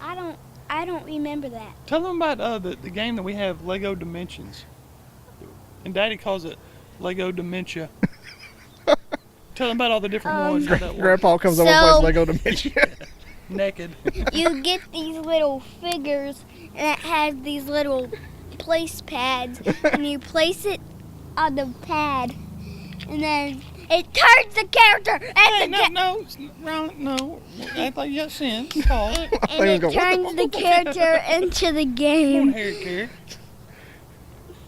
I don't remember that. Tell them about the game that we have, Lego Dimensions. And Daddy calls it Lego Dementia. Tell them about all the different ones. How that works. Grandpa comes over and So- plays Lego Dementia. Naked. You get these little figures, and it has these little place pads, and you place it on the pad, and then it turns the character, Hey, and, no. Act like you got sense. Call it. and it What the turns the character into the Come on, game. Harry Carey.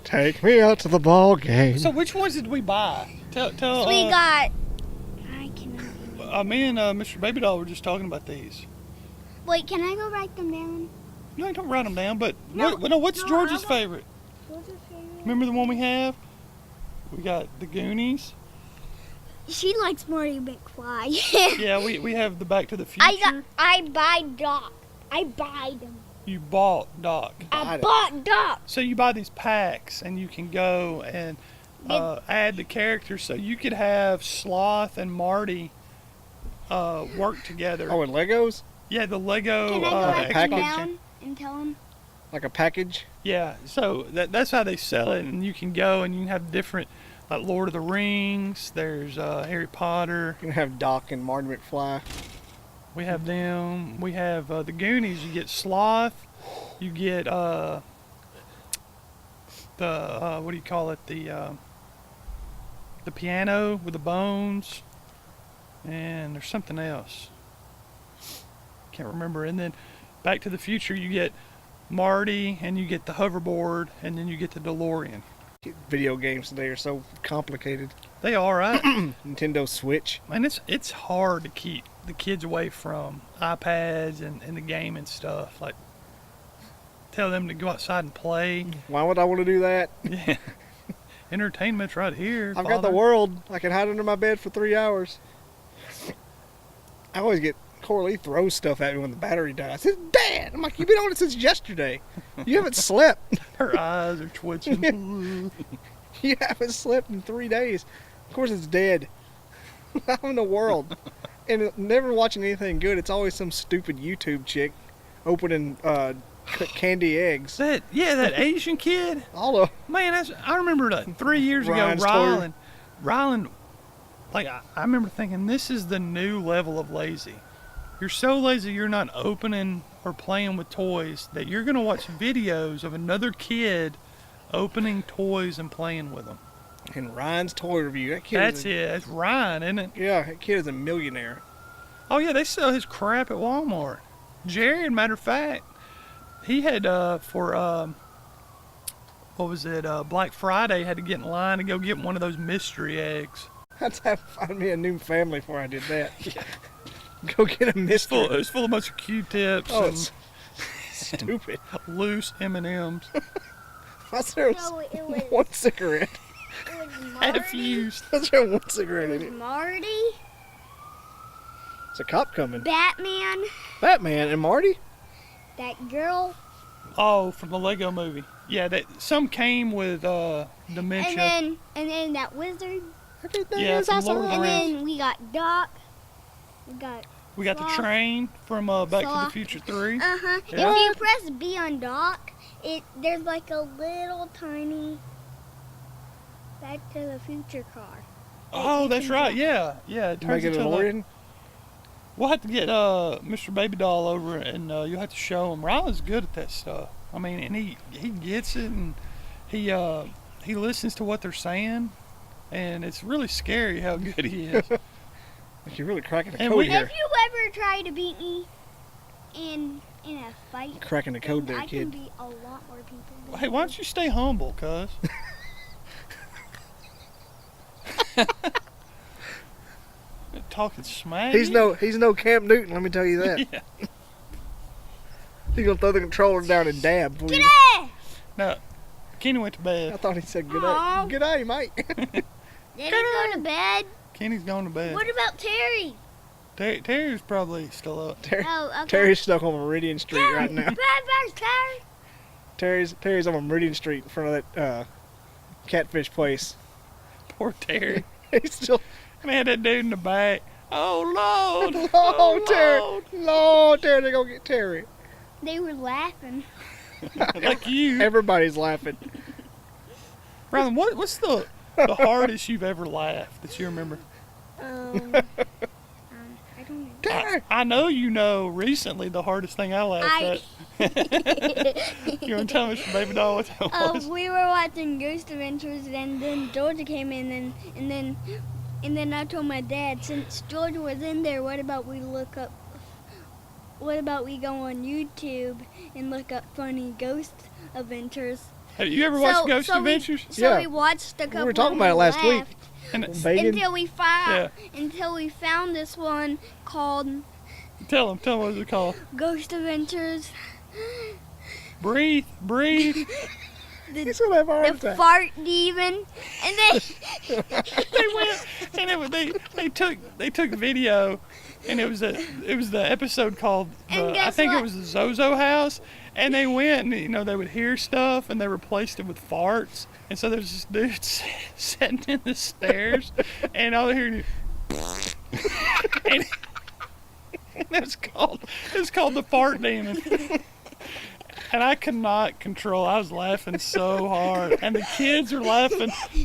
Take me out to the ball game. So which ones did we buy? Tell. We got. I cannot remember. Me and Mr. Baby Doll were just talking about these. Wait, can I go write them down? You ain't don't write them down, but No, what's no, George's I favorite? Remember the one we have? We got the Goonies. She likes Marty McFly. Yeah, we have the Back to the Future. I buy Doc. I buy them. You bought Doc. I it. bought Doc. So you buy these packs, and you can go and add the characters. So you could have Sloth and Marty work together. Oh, and Legos? Yeah, the Lego Can I go write them package. down and tell them? Like a package? Yeah, so that's how they sell it, and you can go and you can have different, like Lord of the Rings. There's Harry Potter. You can have Doc and Marty McFly. We have them. We have the Goonies. You get Sloth. You get the what do you call it? The piano with the bones, and there's something else. Can't remember. And then Back to the Future, you get Marty, and you get the hoverboard, and then you get the DeLorean. Video games today are so complicated. They are right. Nintendo Switch. And it's hard to keep the kids away from iPads and the gaming stuff. Like, tell them to go outside and play. Why would I want to do that? Yeah. Entertainment's right here. I've got the Father. world. I can hide under my bed for 3 hours. I always get Coralie throws stuff at me when the battery dies. I said, Dad! I'm like, you've been on it since yesterday. You haven't slept. Her eyes are twitching. You haven't slept in 3 days. Of course it's dead. How in the world? And never watching anything good. It's always some stupid YouTube chick opening candy eggs. that Asian kid. All of Man, I remember that 3 years Ryan's ago, Rylan, like, I remember thinking, this is the new level of lazy. You're so lazy you're not opening or playing with toys that you're going to watch videos of another kid opening toys and playing with them. and Ryan's toy review. That kid. That's it. That's Ryan, isn't it? Yeah, that kid is a millionaire. Oh, yeah, they sell his crap at Walmart. Jared, matter of fact, he had, Black Friday, had to get in line to go get one of those mystery eggs. I'd have to find me a new family before I did that. Go get a mystery. It was full of a bunch of Q-tips Oh, and it's stupid. loose M&Ms. Why's there No, it was, one cigarette? it was Had a Marty. fuse. Why's there one cigarette It in was it? Marty, It's a cop coming. Batman, Batman and Marty? that girl, Oh, from the Lego movie. Yeah, some came with dementia. and then that wizard, Everything Yeah, is from awesome. Lord of the and Rings. then we got Doc. We got We got the Sloth. train from Back to the Sloth. Future 3. Yeah. If you press B on Doc, there's like a little tiny Back to the Future car. Oh, that's right. Yeah, yeah. It turns Make it a into like, DeLorean? we'll have to get Mr. Baby Doll over, and you'll have to show him. Rylan's good at that stuff. I mean, and he gets it, and he listens to what they're saying, and it's really scary how good he is. Like you're really cracking the And code we- here. Have you ever tried to beat me in a fight? Cracking the code Then there, I can kid. beat a lot more people. than Hey, why don't you stay humble, cuz? Talking smack. He's no Cam Newton, let me tell you that. Yeah. He's gonna throw the controller down and dab. For you. G'day! No, Kenny went to I bed. thought he said good Aw. day. Good day, mate. Did he go to bed? Kenny's gone to bed. What about Terry? Terry's probably still up. Oh, okay. Terry's stuck on Meridian Street right now. Bye, Terry. Terry's on Meridian Street in front of that catfish place. Poor Terry. He's still. Man, that dude in the back. Oh, Lord. Oh, Terry. Lord. Lord, Terry, they're gonna get Terry. They were laughing. Like you. Everybody's laughing. Rylan, what's the hardest you've ever laughed that you remember? I don't know. Terry. I know you know recently the hardest thing I laughed at. You want to tell Mr. Baby Doll what that was? We were watching Ghost Adventures, and then Georgia came in, and then I told my dad, since Georgia was in there, what about we go on YouTube and look up funny Ghost Adventures? Have you ever watched Ghost Adventures? So Yeah. we watched a couple. We were talking and about it last week. laughed And Bacon. until we found this one called tell him what it's called. Ghost Adventures. Breathe. He's gonna have a heart The attack. fart demon, and then They went and they took video, and it was the episode called And I guess think it what? was the Zozo house, and they went and they would hear stuff and they replaced it with farts, and so there's this dude sitting in the stairs, and all they hear and it's called the fart demon. And I could not control. I was laughing so hard, and the kids are laughing. he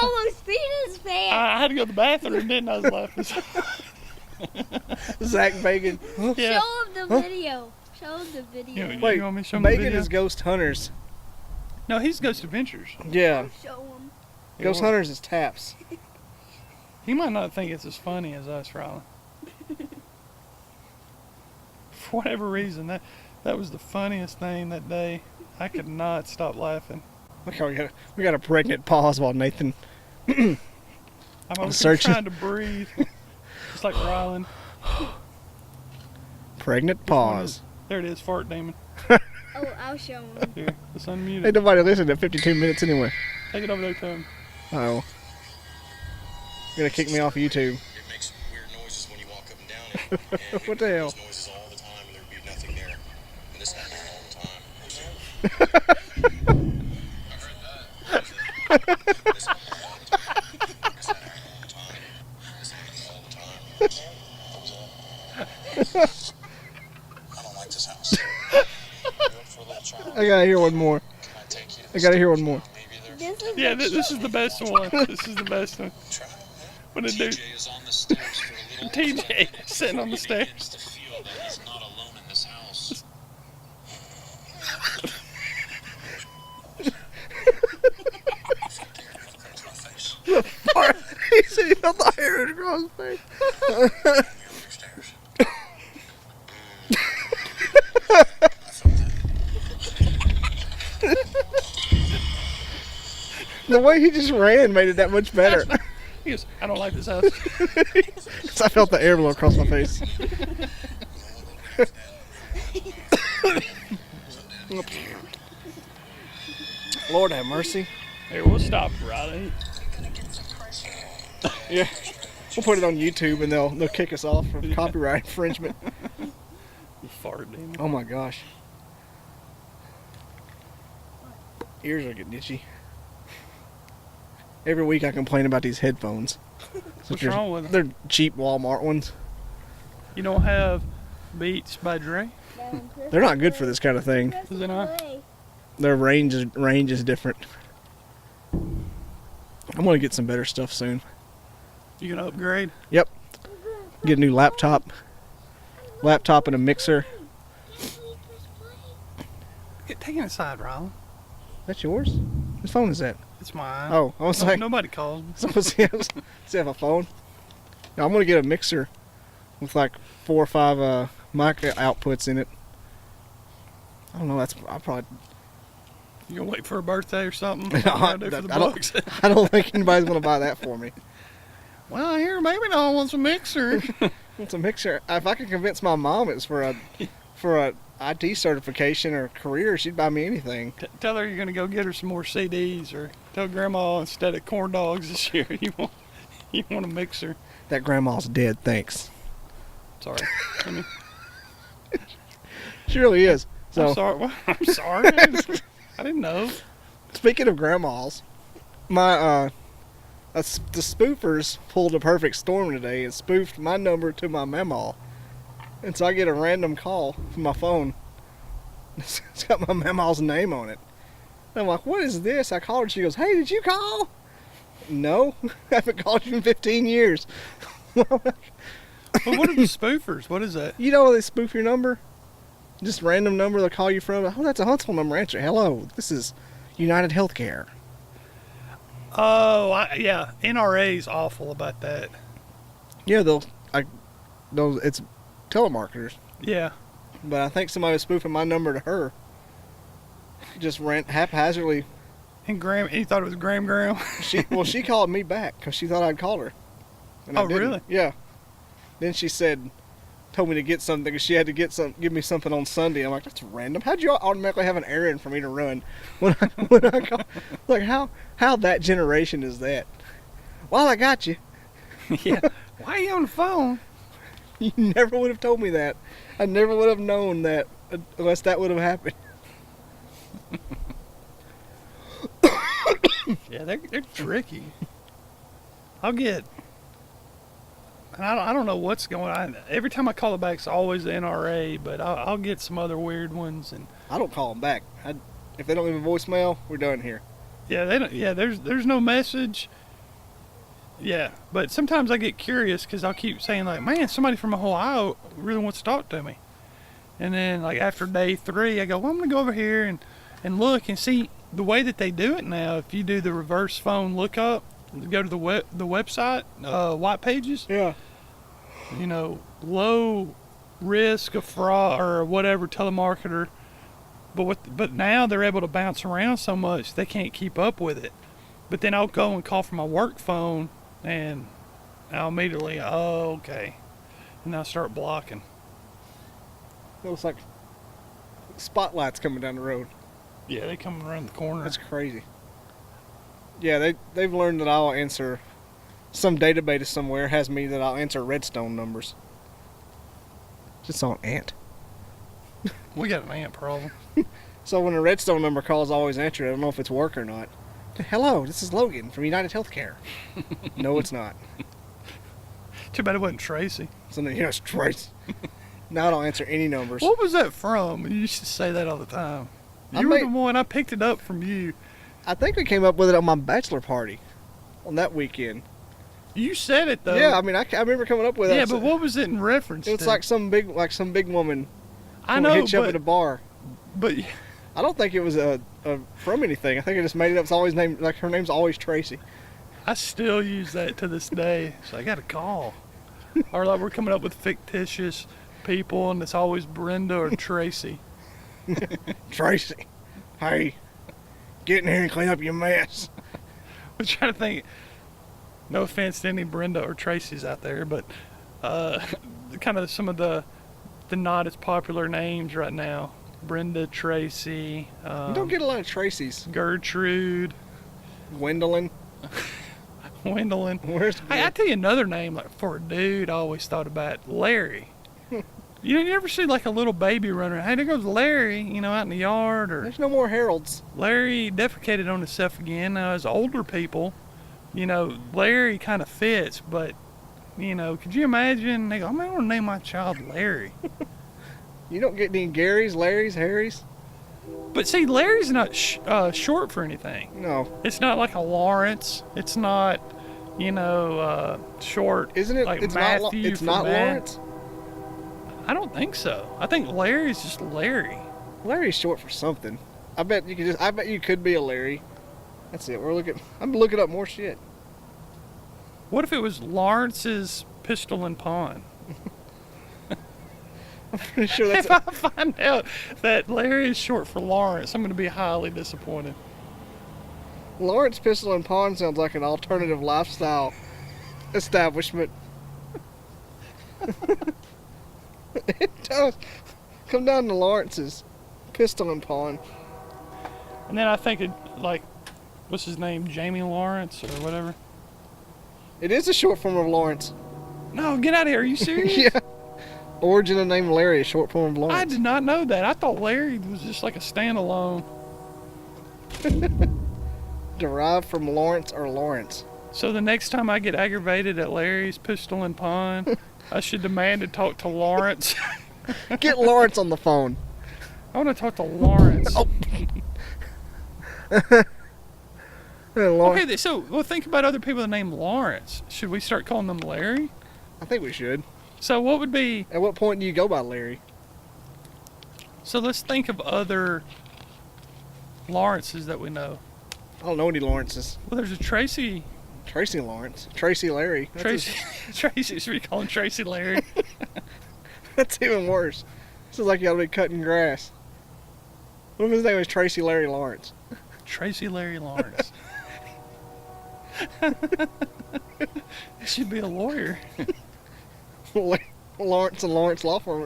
almost peed his pants. I had to go to the bathroom, didn't I? I was laughing. So, Zach Bacon. yeah. Show him the video. Show him the video. You Wait, want me to show him the Bacon video? is Ghost Hunters. No, he's Ghost Adventures. Yeah. Show him. Ghost Hunters is Taps. He might not think it's as funny as us, Rylan. For whatever reason, that was the funniest thing that day. I could not stop laughing. Look how we got a pregnant pause while Nathan. I'm over here Searching. trying to breathe. Just like Rylan. Pregnant pause. There it is, fart demon. Oh, I'll show him. Here, it's unmuted. Ain't nobody listening to 52 minutes anyway. Take it over there to him. Oh. You're gonna kick me off YouTube. It makes weird noises when you walk up and down it. And What the hell? Those noises all the time, and there'd be nothing there. And this happens all the time. I've heard that. This happens all the time. This happens all the time. This happens all the time. I don't like this house. Good for a little child. I gotta hear one more. Can I take you to I gotta hear one more. maybe there's This is Yeah, the this is the best one. This is the best one. try? When a dude, TJ is on the steps for a little TJ, sitting on the stairs. begins to feel that he's not alone in this house. Across my face. He said he felt the hair across his face. Mirror stairs. I felt that. The way he just ran made it that much better. He goes, I don't like this house. 'Cause I felt the air blow across my face. Lord have mercy. Here, we'll stop, Riley. Yeah. We'll put it on YouTube and they'll kick us off for copyright infringement. You fart demon. Oh my gosh. Ears are getting itchy. Every week I complain about these headphones. What's wrong with them? They're cheap Walmart ones. You don't have Beats by Dre? They're not good for this kind of thing. Is it not? Their range is different. I'm gonna get some better stuff soon. You gonna upgrade? Yep. Get a new laptop. Laptop and a mixer. Take it inside, Riley. That's yours? Whose phone is that? It's mine. Oh, I was like, Nobody calls me. someone see I have a phone. Now, I'm gonna get a mixer with like 4 or 5 mic outputs in it. I don't know. I'll probably. You gonna wait for a birthday or something? I, What you gonna do for the bucks? I don't think anybody's gonna buy that for me. Well, I hear maybe no one wants a mixer. It's a mixer. If I could convince my mom it's for a IT certification or career, she'd buy me anything. Tell her you're gonna go get her some more CDs, or tell Grandma instead of corn dogs this year you want a mixer. That grandma's dead. Thanks. Sorry. I mean, She really is. So I'm sorry. Well, I'm sorry. I didn't know. speaking of grandmas, my the spoofers pulled a perfect storm today and spoofed my number to my mamaw. And so I get a random call from my phone. It's got my mamaw's name on it. And I'm like, what is this? I called her. She goes, hey, did you call? No, I haven't called you in 15 years. Well, what are the spoofers? What is that? You know when they spoof your number? Just random number they'll call you from. Oh, that's a Huntsville number. Answer. Hello, this is United Healthcare. Oh, yeah. NRA's awful about that. Yeah, it's telemarketers. Yeah. But I think somebody was spoofing my number to her. Just ran haphazardly. And you thought it was Graham? She called me back because she thought I'd called her. And I Oh, didn't. really? Yeah. Then she told me to get something because she had to give me something on Sunday. I'm like, that's random. How'd you automatically have an errand for me to run when I call? Like, how that generation is that? Well, I got you. Yeah. Why are you on the phone? You never would have told me that. I never would have known that unless that would have happened. Yeah, they're tricky. I don't know what's going on. Every time I call it back, it's always the NRA, but I'll get some other weird ones. And I don't call them back. If they don't leave a voicemail, we're done here. yeah, they don't. Yeah, there's no message. Yeah, but sometimes I get curious because I'll keep saying like, man, somebody from Ohio really wants to talk to me. And then like after day 3, I go, well, I'm gonna go over here and look and see the way that they do it now. If you do the reverse phone lookup, go to the website, white pages. Yeah. You know, low risk of fraud or whatever telemarketer. But now they're able to bounce around so much they can't keep up with it. But then I'll go and call from my work phone and I'll immediately, oh, okay. and I'll start blocking. It looks like spotlights coming down the road. Yeah, they come around the corner. That's crazy. Yeah, they've learned that I'll answer. Some database somewhere has me that I'll answer redstone numbers. Just saw an ant. We got an ant problem. So when a redstone number calls, I always answer it. I don't know if it's work or not. Hello, this is Logan from United Healthcare. No, it's not. Too bad it wasn't Tracy. So then, it's Trace. Now I don't answer any numbers. What was that from? You used to say that all the time. You were the one. I picked it up from you. I think we came up with it on my bachelor party on that weekend. You said it though. Yeah, I mean, I remember coming up with it. Yeah, but what was it in reference It was to? like some big woman. I who know, hit you up at a bar. but I don't think it was from anything. I think I just made it up. It's always named like her name's always Tracy. I still use that to this day. So I got a call, or like we're coming up with fictitious people, and it's always Brenda or Tracy. Tracy, hey, get in here and clean up your mess. I'm trying to think. No offense to any Brenda or Tracy's out there, but kind of some of the not as popular names right now. Brenda, Tracy. You don't get a lot of Tracys. Gertrude. Gwendolyn. Wendolyn. Where's Hey, I tell you another name like for a dude. I always thought about Larry. You ever see like a little baby running around? Hey, there goes Larry. Out in the yard, or There's no more Heralds. Larry defecated on himself again. Now, as older people, Larry kind of fits, but could you imagine? They go, I'm gonna name my child Larry. You don't get any Garys, Larrys, Harrys. But see, Larry's not short for anything. No. It's not like a Lawrence. It's not, short. Isn't it? Like It's Matthew. not. It's for not Matt. Lawrence. I don't think so. I think Larry's just Larry. Larry's short for something. I bet you could be a Larry. That's it. I'm looking up more shit. What if it was Lawrence's Pistol and Pawn? I'm pretty sure that's. If I find out that Larry is short for Lawrence, I'm going to be highly disappointed. Lawrence Pistol and Pawn sounds like an alternative lifestyle establishment. It does. Come down to Lawrence's Pistol and Pawn. And then I think what's his name? Jamie Lawrence or whatever? It is a short form of Lawrence. No, get out of here. Are you serious? Yeah. Origin of name Larry, a short form of Lawrence. I did not know that. I thought Larry was just like a standalone. Derived from Lawrence or Lawrence. So the next time I get aggravated at Larry's Pistol and Pawn, I should demand to talk to Lawrence. Get Lawrence on the phone. I want to talk to Lawrence. Oh. Lawrence. Okay, so think about other people that name Lawrence. Should we start calling them Larry? I think we should. So what would be... At what point do you go by Larry? So let's think of other Lawrences that we know. I don't know any Lawrences. Well, there's a Tracy. Tracy Lawrence. Tracy Larry. Tracy. Should we call him Tracy Larry? That's even worse. This is like you ought to be cutting grass. What if his name was Tracy Larry Lawrence? Tracy Larry Lawrence. He should be a lawyer. Lawrence and Lawrence Law Firm.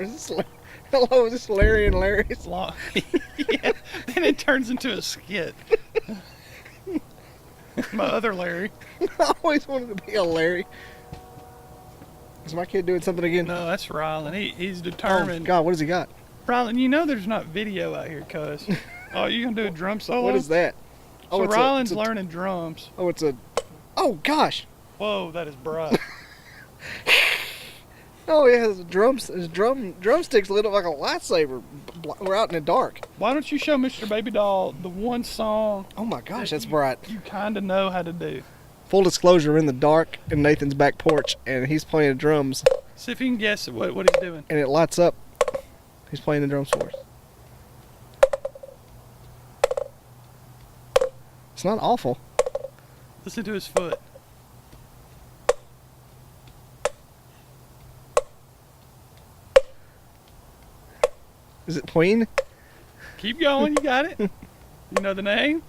Hello, is this Larry and Larry's? Yeah, then it turns into a skit. My other Larry. I always wanted to be a Larry. Is my kid doing something again? No, that's Rylan. He's determined. Oh, God, what has he got? Rylan, there's not video out here, cuz. Oh, you gonna do a drum solo? What is that? So Rylan's learning drums. Oh, oh, gosh. Whoa, that is bright. Oh, yeah, his drumsticks lit up like a lightsaber. We're out in the dark. Why don't you show Mr. Baby Doll the one song? Oh my gosh, that's bright. You kind of know how to do. Full disclosure, we're in the dark in Nathan's back porch, and he's playing the drums. See if you can guess what he's doing. And it lights up. He's playing the drums for us. It's not awful. Listen to his foot. Is it Queen? Keep going, you got it. You know the name?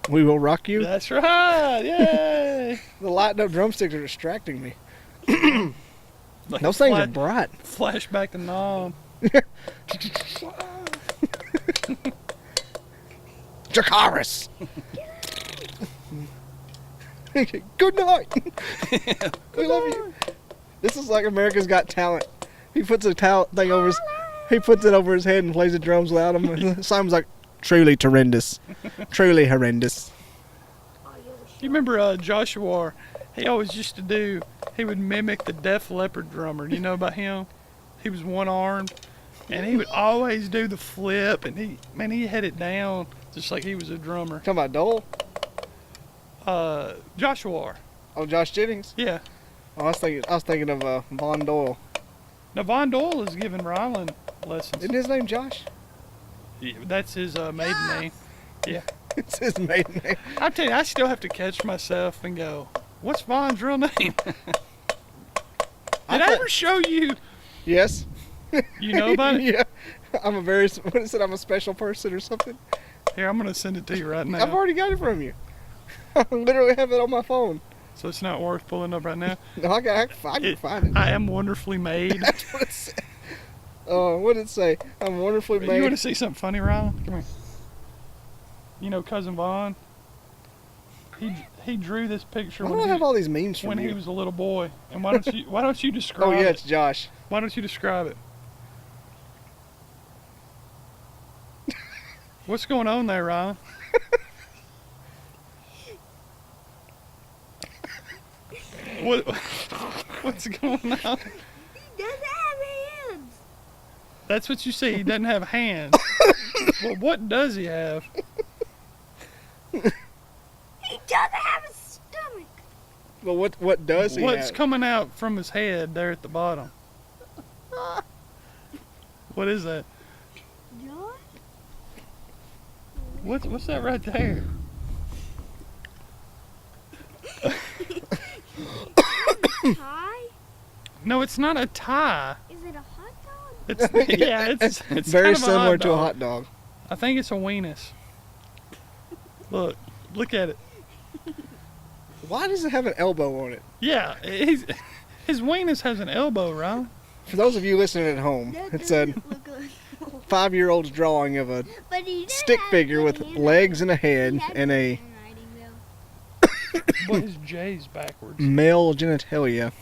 We Will Rock You? That's right, yay! The lighting up drumsticks are distracting me. Like Those things are bright. Flashback to Nom. Jakaris. Good night. We love you. This is like America's Got Talent. He puts a talent thing over his. He puts it over his head and plays the drums without him. And Simon's like, truly horrendous. Truly horrendous. You remember Joshua? He always used to do. He would mimic the Def Leppard drummer. Do you know about him? He was one-armed, and he would always do the flip. And he had it down just like he was a drummer. Talking about Dole? Joshua. Oh, Josh Jennings? Yeah. Oh, I was thinking of Von Doyle. Now Von Doyle is giving Rylan lessons. Isn't his name Josh? Yeah, that's his maiden name. Yeah. It's his maiden name. I tell you, I still have to catch myself and go, "What's Von's real name?" Did I ever show you? Yes. You know about it? Yeah. I'm I'm a special person or something. Here, I'm gonna send it to you right now. I've already got it from you. I literally have it on my phone. So it's not worth pulling up right now. No, I can find it. I am wonderfully made. That's what it said. What did it say? I'm wonderfully made. You want to see something funny, Ryan? Come here. You know Cousin Von? He drew this picture Why do I have all these memes from when you? he was a little boy. And why don't you describe Oh yeah, it? it's Josh. Why don't you describe it? What's going on there, Ryan? What's going on? He doesn't have hands. That's what you see. He doesn't have hands. Well, what does he have? He doesn't have a stomach. Well, what does he What's have? coming out from his head there at the bottom? What is that? John? What's that right there? Tie? No, it's not a tie. Is it a hot dog? It's yeah, it's very kind of similar to a dog. hot dog. I think it's a weenus. Look at it. Why does it have an elbow on it? Yeah, his weenus has an elbow, right? For those of you listening at home, That it's a doesn't look like- 5-year-old's drawing of a But he did stick have figure good with handwriting. legs and a He head had and good a handwriting, though. But his J's backwards. male genitalia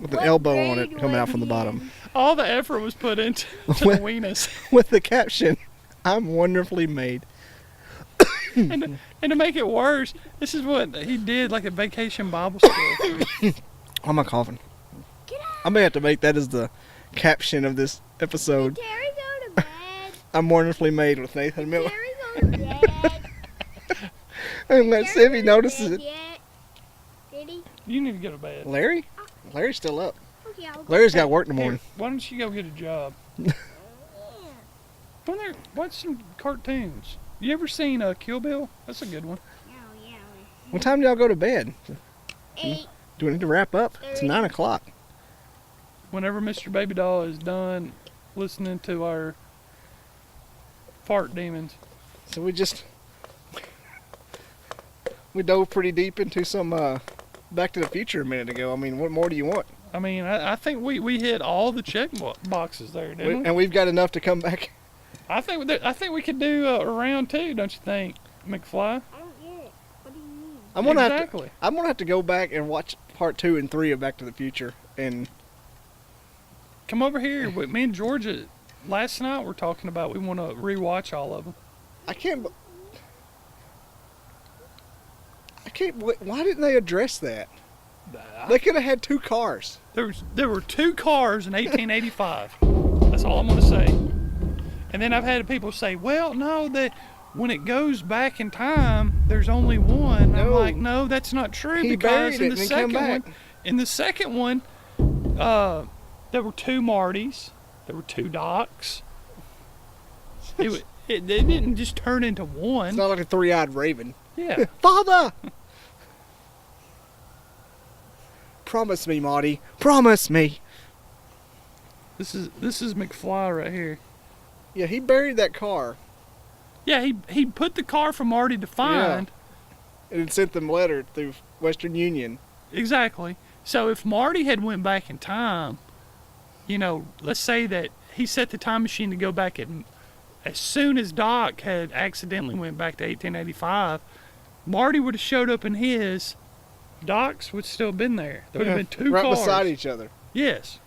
with an What elbow on grade it coming out was from the he bottom. in? All the effort was put into the Well- weenus. With the caption, "I'm wonderfully made." And to make it worse, this is what he did like a vacation Bible school. Why am I coughing? Get out. I may have to make that as the caption of this episode. Terry, go to bed. I'm wonderfully made with Nathan Miller. Terry, go to bed. And let's see if he notices it. Yet. Did he? You need to go to bed. Larry? Larry's still up. Okay, I'll go. Larry's got work in the Here, morning. why don't you go get a job? Yeah. Go in there, watch some cartoons. You ever seen Kill Bill? That's a good one. Oh, yeah. What time do y'all go to bed? 8. Do we need to wrap up? It's 9 o'clock. Whenever Mr. Baby Doll is done listening to our fart demons. So we dove pretty deep into some Back to the Future a minute ago. I mean, what more do you want? I mean, I think we hit all the check boxes there, didn't we? And we've got enough to come back. I think we could do a round 2, don't you think, McFly? I don't get it. What do you mean? I'm gonna Exactly. I'm gonna have to go back and watch part 2 and 3 of Back to the Future. And Come over here. Me and Georgia last night we're talking about we want to rewatch all of them. I can't. Why didn't they address that? They could have had 2 cars. There were 2 cars in 1885. That's all I'm going to say. And then I've had people say, well, no, that when it goes back in time, there's only one. I'm No. like, no, that's not true. He Because buried it and then come back. in the second one, there were 2 Martys, there were 2 Docs. It didn't just turn into one. It's not like a 3-eyed raven. Yeah. Father! Promise me, Marty. Promise me. This is McFly right here. Yeah, he buried that car Yeah, he put the car for Marty to find. and sent them letter through Western Union. Exactly. So if Marty had went back in time, let's say that he set the time machine to go back as soon as Doc had accidentally went back to 1885, Marty would have showed up in his, Doc's would still have been there. There would have been two right cars. beside each other. Yes.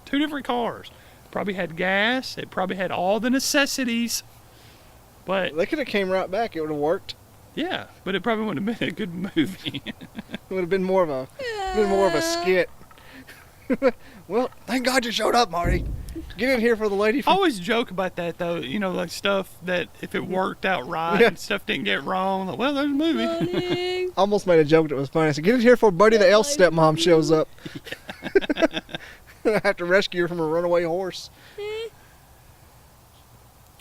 Two different cars. Probably had gas. It probably had all the necessities. But They could have came right back. It would have worked. yeah, but it probably wouldn't have been a good movie. It would have been more of a skit. Well, thank God you showed up, Marty. Get in here for the lady. I From... always joke about that though, like stuff that if it worked out right Yeah. and stuff didn't get wrong, like, well, there's a movie. Funny. Almost made a joke that was funny. I said, get in here before Buddy the elf stepmom shows up. I have to rescue her from a runaway horse.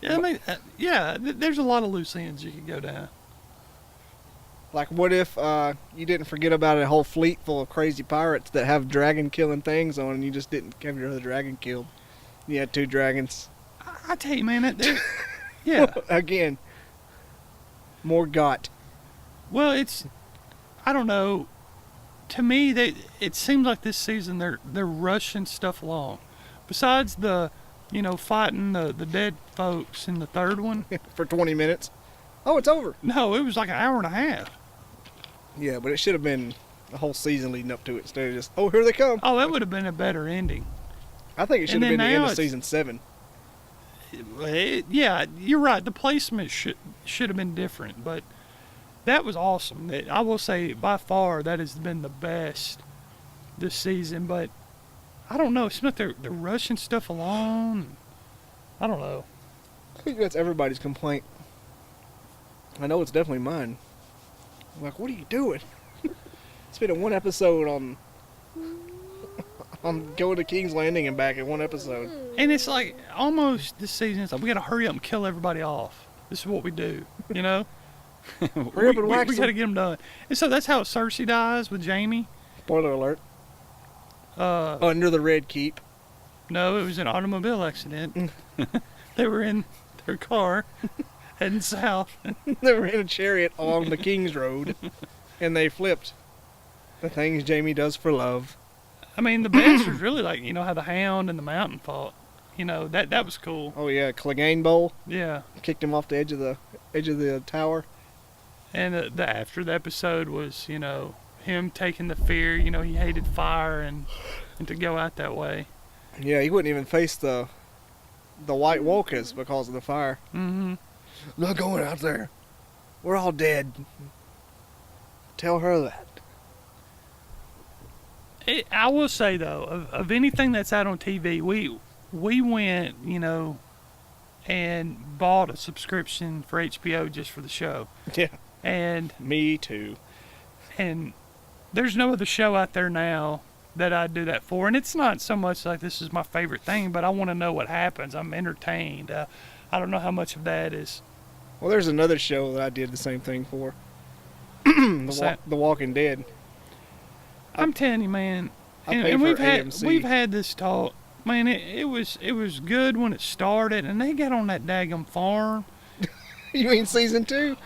Yeah, I mean, there's a lot of loose ends you could go down. Like, what if you didn't forget about a whole fleet full of crazy pirates that have dragon-killing things on, and you just didn't have your other dragon killed? You had two dragons. I tell you, man, yeah. Again, more got. Well, I don't know. To me, it seems like this season they're rushing stuff along. Besides the, fighting the dead folks in the third one. For 20 minutes. Oh, it's over. No, it was like an hour and a half. Yeah, but it should have been the whole season leading up to it instead of just, oh, here they come. Oh, that would have been a better ending. I think it should And have been then the end now of it's- season 7. Yeah, you're right. The placement should have been different, but that was awesome. I will say, by far, that has been the best this season. But I don't know. It seems like they're rushing stuff along. I don't know. I think that's everybody's complaint. I know it's definitely mine. I'm like, what are you doing? Spending one episode on going to King's Landing and back in one episode. And it's like almost this season. It's like we got to hurry up and kill everybody off. This is what we do. Hurry up and wax we got to them. get them done. And so that's how Cersei dies with Jamie. Spoiler alert. Under the Red Keep. No, it was an automobile accident. They were in their car heading south. They were in a chariot along the King's Road, and they flipped. The things Jamie does for love. I mean, the best was really like, how the Hound and the Mountain fought. That was cool. Oh yeah, Clegane Bowl Yeah. kicked him off the edge of the tower. And the after the episode was, him taking the fear. He hated fire and to go out that way. Yeah, he wouldn't even face the White Walkers because of the fire. Mm-hmm. Not going out there. We're all dead. Tell her that. I will say though, of anything that's out on TV, we went, and bought a subscription for HBO just for the show. Yeah. And Me too. and there's no other show out there now that I'd do that for. And it's not so much like this is my favorite thing, but I want to know what happens. I'm entertained. I don't know how much of that is. Well, there's another show that I did the same thing for. What's that? The Walking Dead. I'm telling you, man. I And, pay and for we've AMC. had this talk. Man, it was good when it started, and they got on that daggum farm. You mean season 2?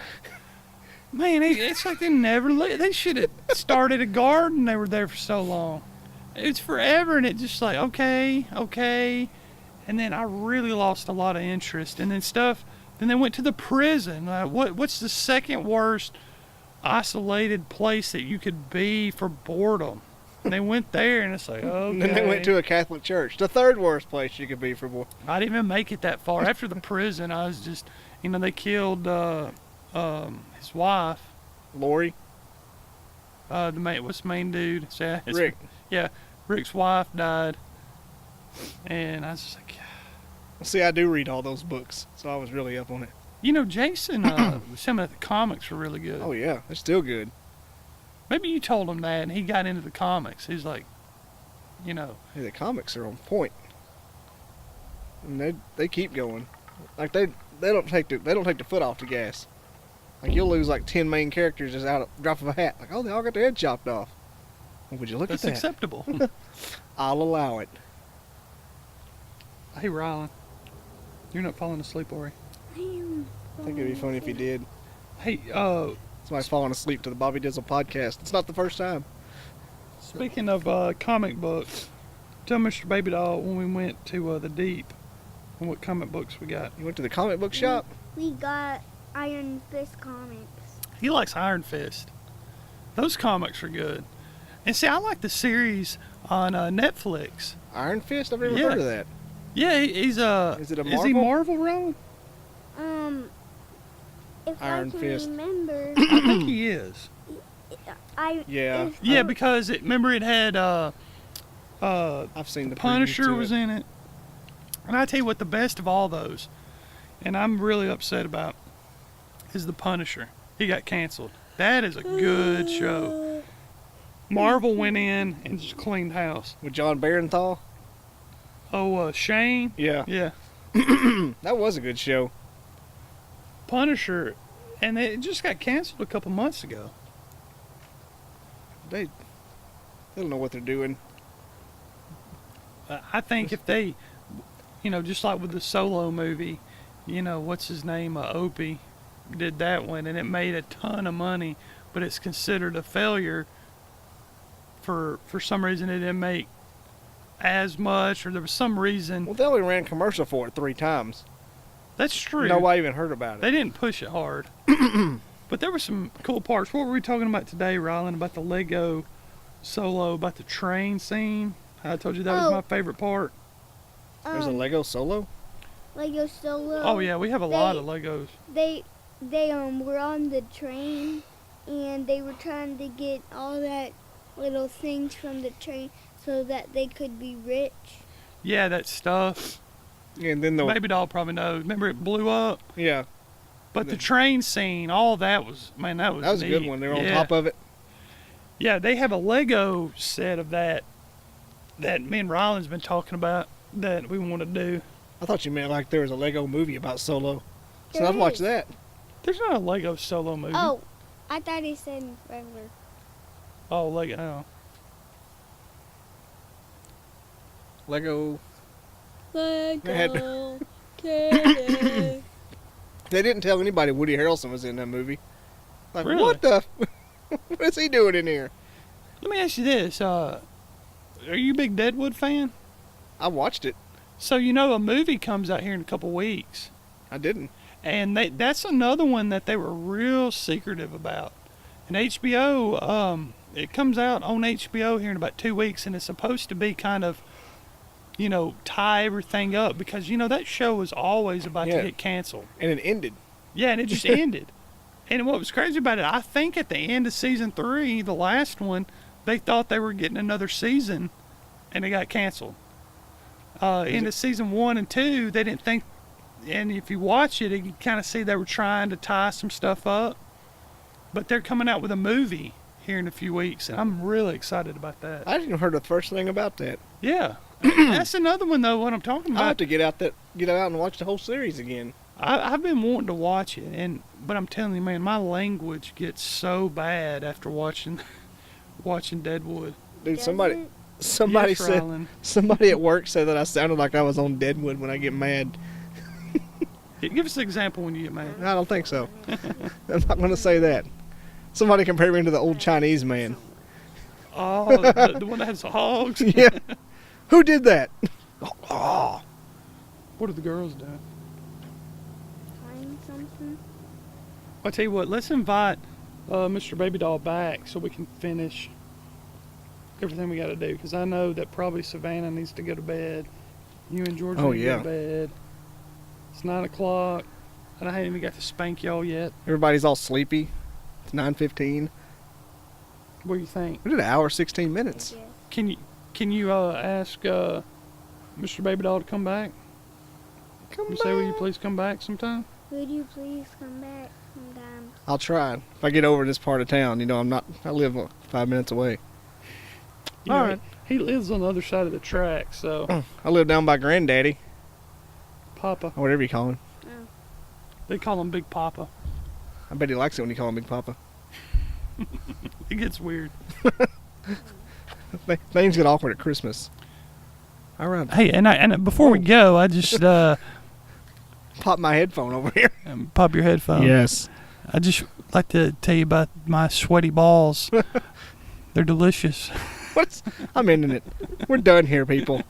Man, it's like they never. They should have started a garden. They were there for so long. It's forever, and it just like okay, and then I really lost a lot of interest. And then stuff. Then they went to the prison. What's the second worst isolated place that you could be for boredom? And they went there, and it's like okay. And then they went to a Catholic church. The third worst place you could be for boy. I didn't even make it that far. After the prison, I was just, they killed his wife. Lori? What's the main dude? Rick. Yeah, Rick's wife died, and I was just like, See, I do read all those books, so I was really up on it. Jason. Some of the comics were really good. Oh yeah, they're still good. Maybe you told him that, and he got into the comics. He's like, Hey, the comics are on point. And they keep going. Like they don't take the foot off the gas. Like you'll lose like 10 main characters just out of drop of a hat. Like, oh, they all got their head chopped off. Well, would you look that's at that? acceptable. I'll allow it. Hey, Rylan, you're not falling asleep, are you? I think it'd be funny if you did. Hey, Somebody's falling asleep to the Bobby Dizzle podcast. It's not the first time. speaking of comic books, Tell Mr. Baby Doll when we went to the Deep and what comic books we got. You went to the comic book shop? We got Iron Fist comics. He likes Iron Fist. Those comics are good. And see, I like the series on Netflix. Iron Fist? I've never Yeah. heard of that. Yeah, he's Is it a Is he Marvel? Marvel, Ron? If Iron I can Fist. remember, I think he is. Yeah. Yeah, because remember it had I've seen the Punisher previews to was it. in it. And I tell you what, the best of all those, and I'm really upset about, is the Punisher. He got canceled. That is a good show. Marvel went in and just cleaned house. With John Barenthal? Oh, Shane? Yeah. Yeah. That was a good show. Punisher, and it just got canceled a couple months ago. They don't know what they're doing. I think if they, just like with the Solo movie, what's his name, Opie, did that one, and it made a ton of money, but it's considered a failure. For some reason, it didn't make as much, or there was some reason. Well, they only ran commercial for it 3 times. That's true. Nobody even heard about it. They didn't push it hard. But there were some cool parts. What were we talking about today, Rylan? About the Lego Solo, about the train scene? I told you that was Oh. my favorite part. There's a Lego Solo? Lego Solo. Oh yeah, we have a lot of Legos. They were on the train, and they were trying to get all that little things from the train so that they could be rich. Yeah, that stuff. Yeah, and then the Baby Doll probably knows. Remember it blew up? yeah, But the train scene, all that was, man, that was that was a good neat. one. They were on Yeah. top of it. Yeah, they have a Lego set of that me and Rylan's been talking about that we want to do. I thought you meant like there was a Lego movie about Solo. So There I'd watch is. that. There's not a Lego Solo movie. Oh, I thought he said regular. Oh, Lego. Oh. Lego. Lego Candy. They didn't tell anybody Woody Harrelson was in that movie. Like, Really? what the? What is he doing in here? Let me ask you this. Are you a big Deadwood fan? I watched it. So a movie comes out here in a couple weeks. I didn't. And that's another one that they were real secretive about. And HBO, it comes out on HBO here in about 2 weeks, and it's supposed to be kind of, tie everything up because, that show was always about Yeah. to get canceled. And it ended. Yeah, and it just ended. And what was crazy about it, I think at the end of season 3, the last one, they thought they were getting another season, and it got canceled. Into season 1 and 2, they didn't think. And if you watch it, you can kind of see they were trying to tie some stuff up. But they're coming out with a movie here in a few weeks, and I'm really excited about that. I didn't even heard the first thing about that. Yeah. That's another one, though, what I'm talking I'll have about. to get out and watch the whole series again. I've been wanting to watch it, but I'm telling you, man, my language gets so bad after watching Deadwood. Dude, Does somebody it? somebody Yes, said Rylan. somebody at work said that I sounded like I was on Deadwood when I get mad. Give us an example when you get mad. I don't think so. I'm not going to say that. Somebody compared me to the old Chinese man. Oh, the one that has the hogs. Yeah. Who did that? Oh. What are the girls doing? Find something. I'll tell you what, let's invite Mr. Baby Doll back so we can finish everything we got to do. Because I know that probably Savannah needs to go to bed. You and George Oh, need to yeah. go to bed. It's 9 o'clock, and I haven't even got to spank y'all yet. Everybody's all sleepy. It's 9:15. What do you think? We did an hour 16 minutes. Yes. Can you ask Mr. Baby Doll to come back? Come You say, will you back. please come back sometime? Would you please come back sometime? I'll try. If I get over this part of town, I live 5 minutes away. You All know, right. He lives on the other side of the track, so I live down by Granddaddy, Papa. or whatever you call him. They call him Big Papa. I bet he likes it when you call him Big Papa. It gets weird. Things get awkward at Christmas. All right. Hey, and before we go, I just Pop my headphone over here. pop your headphone. Yes. I just like to tell you about my sweaty balls. They're delicious. I'm ending it. We're done here, people.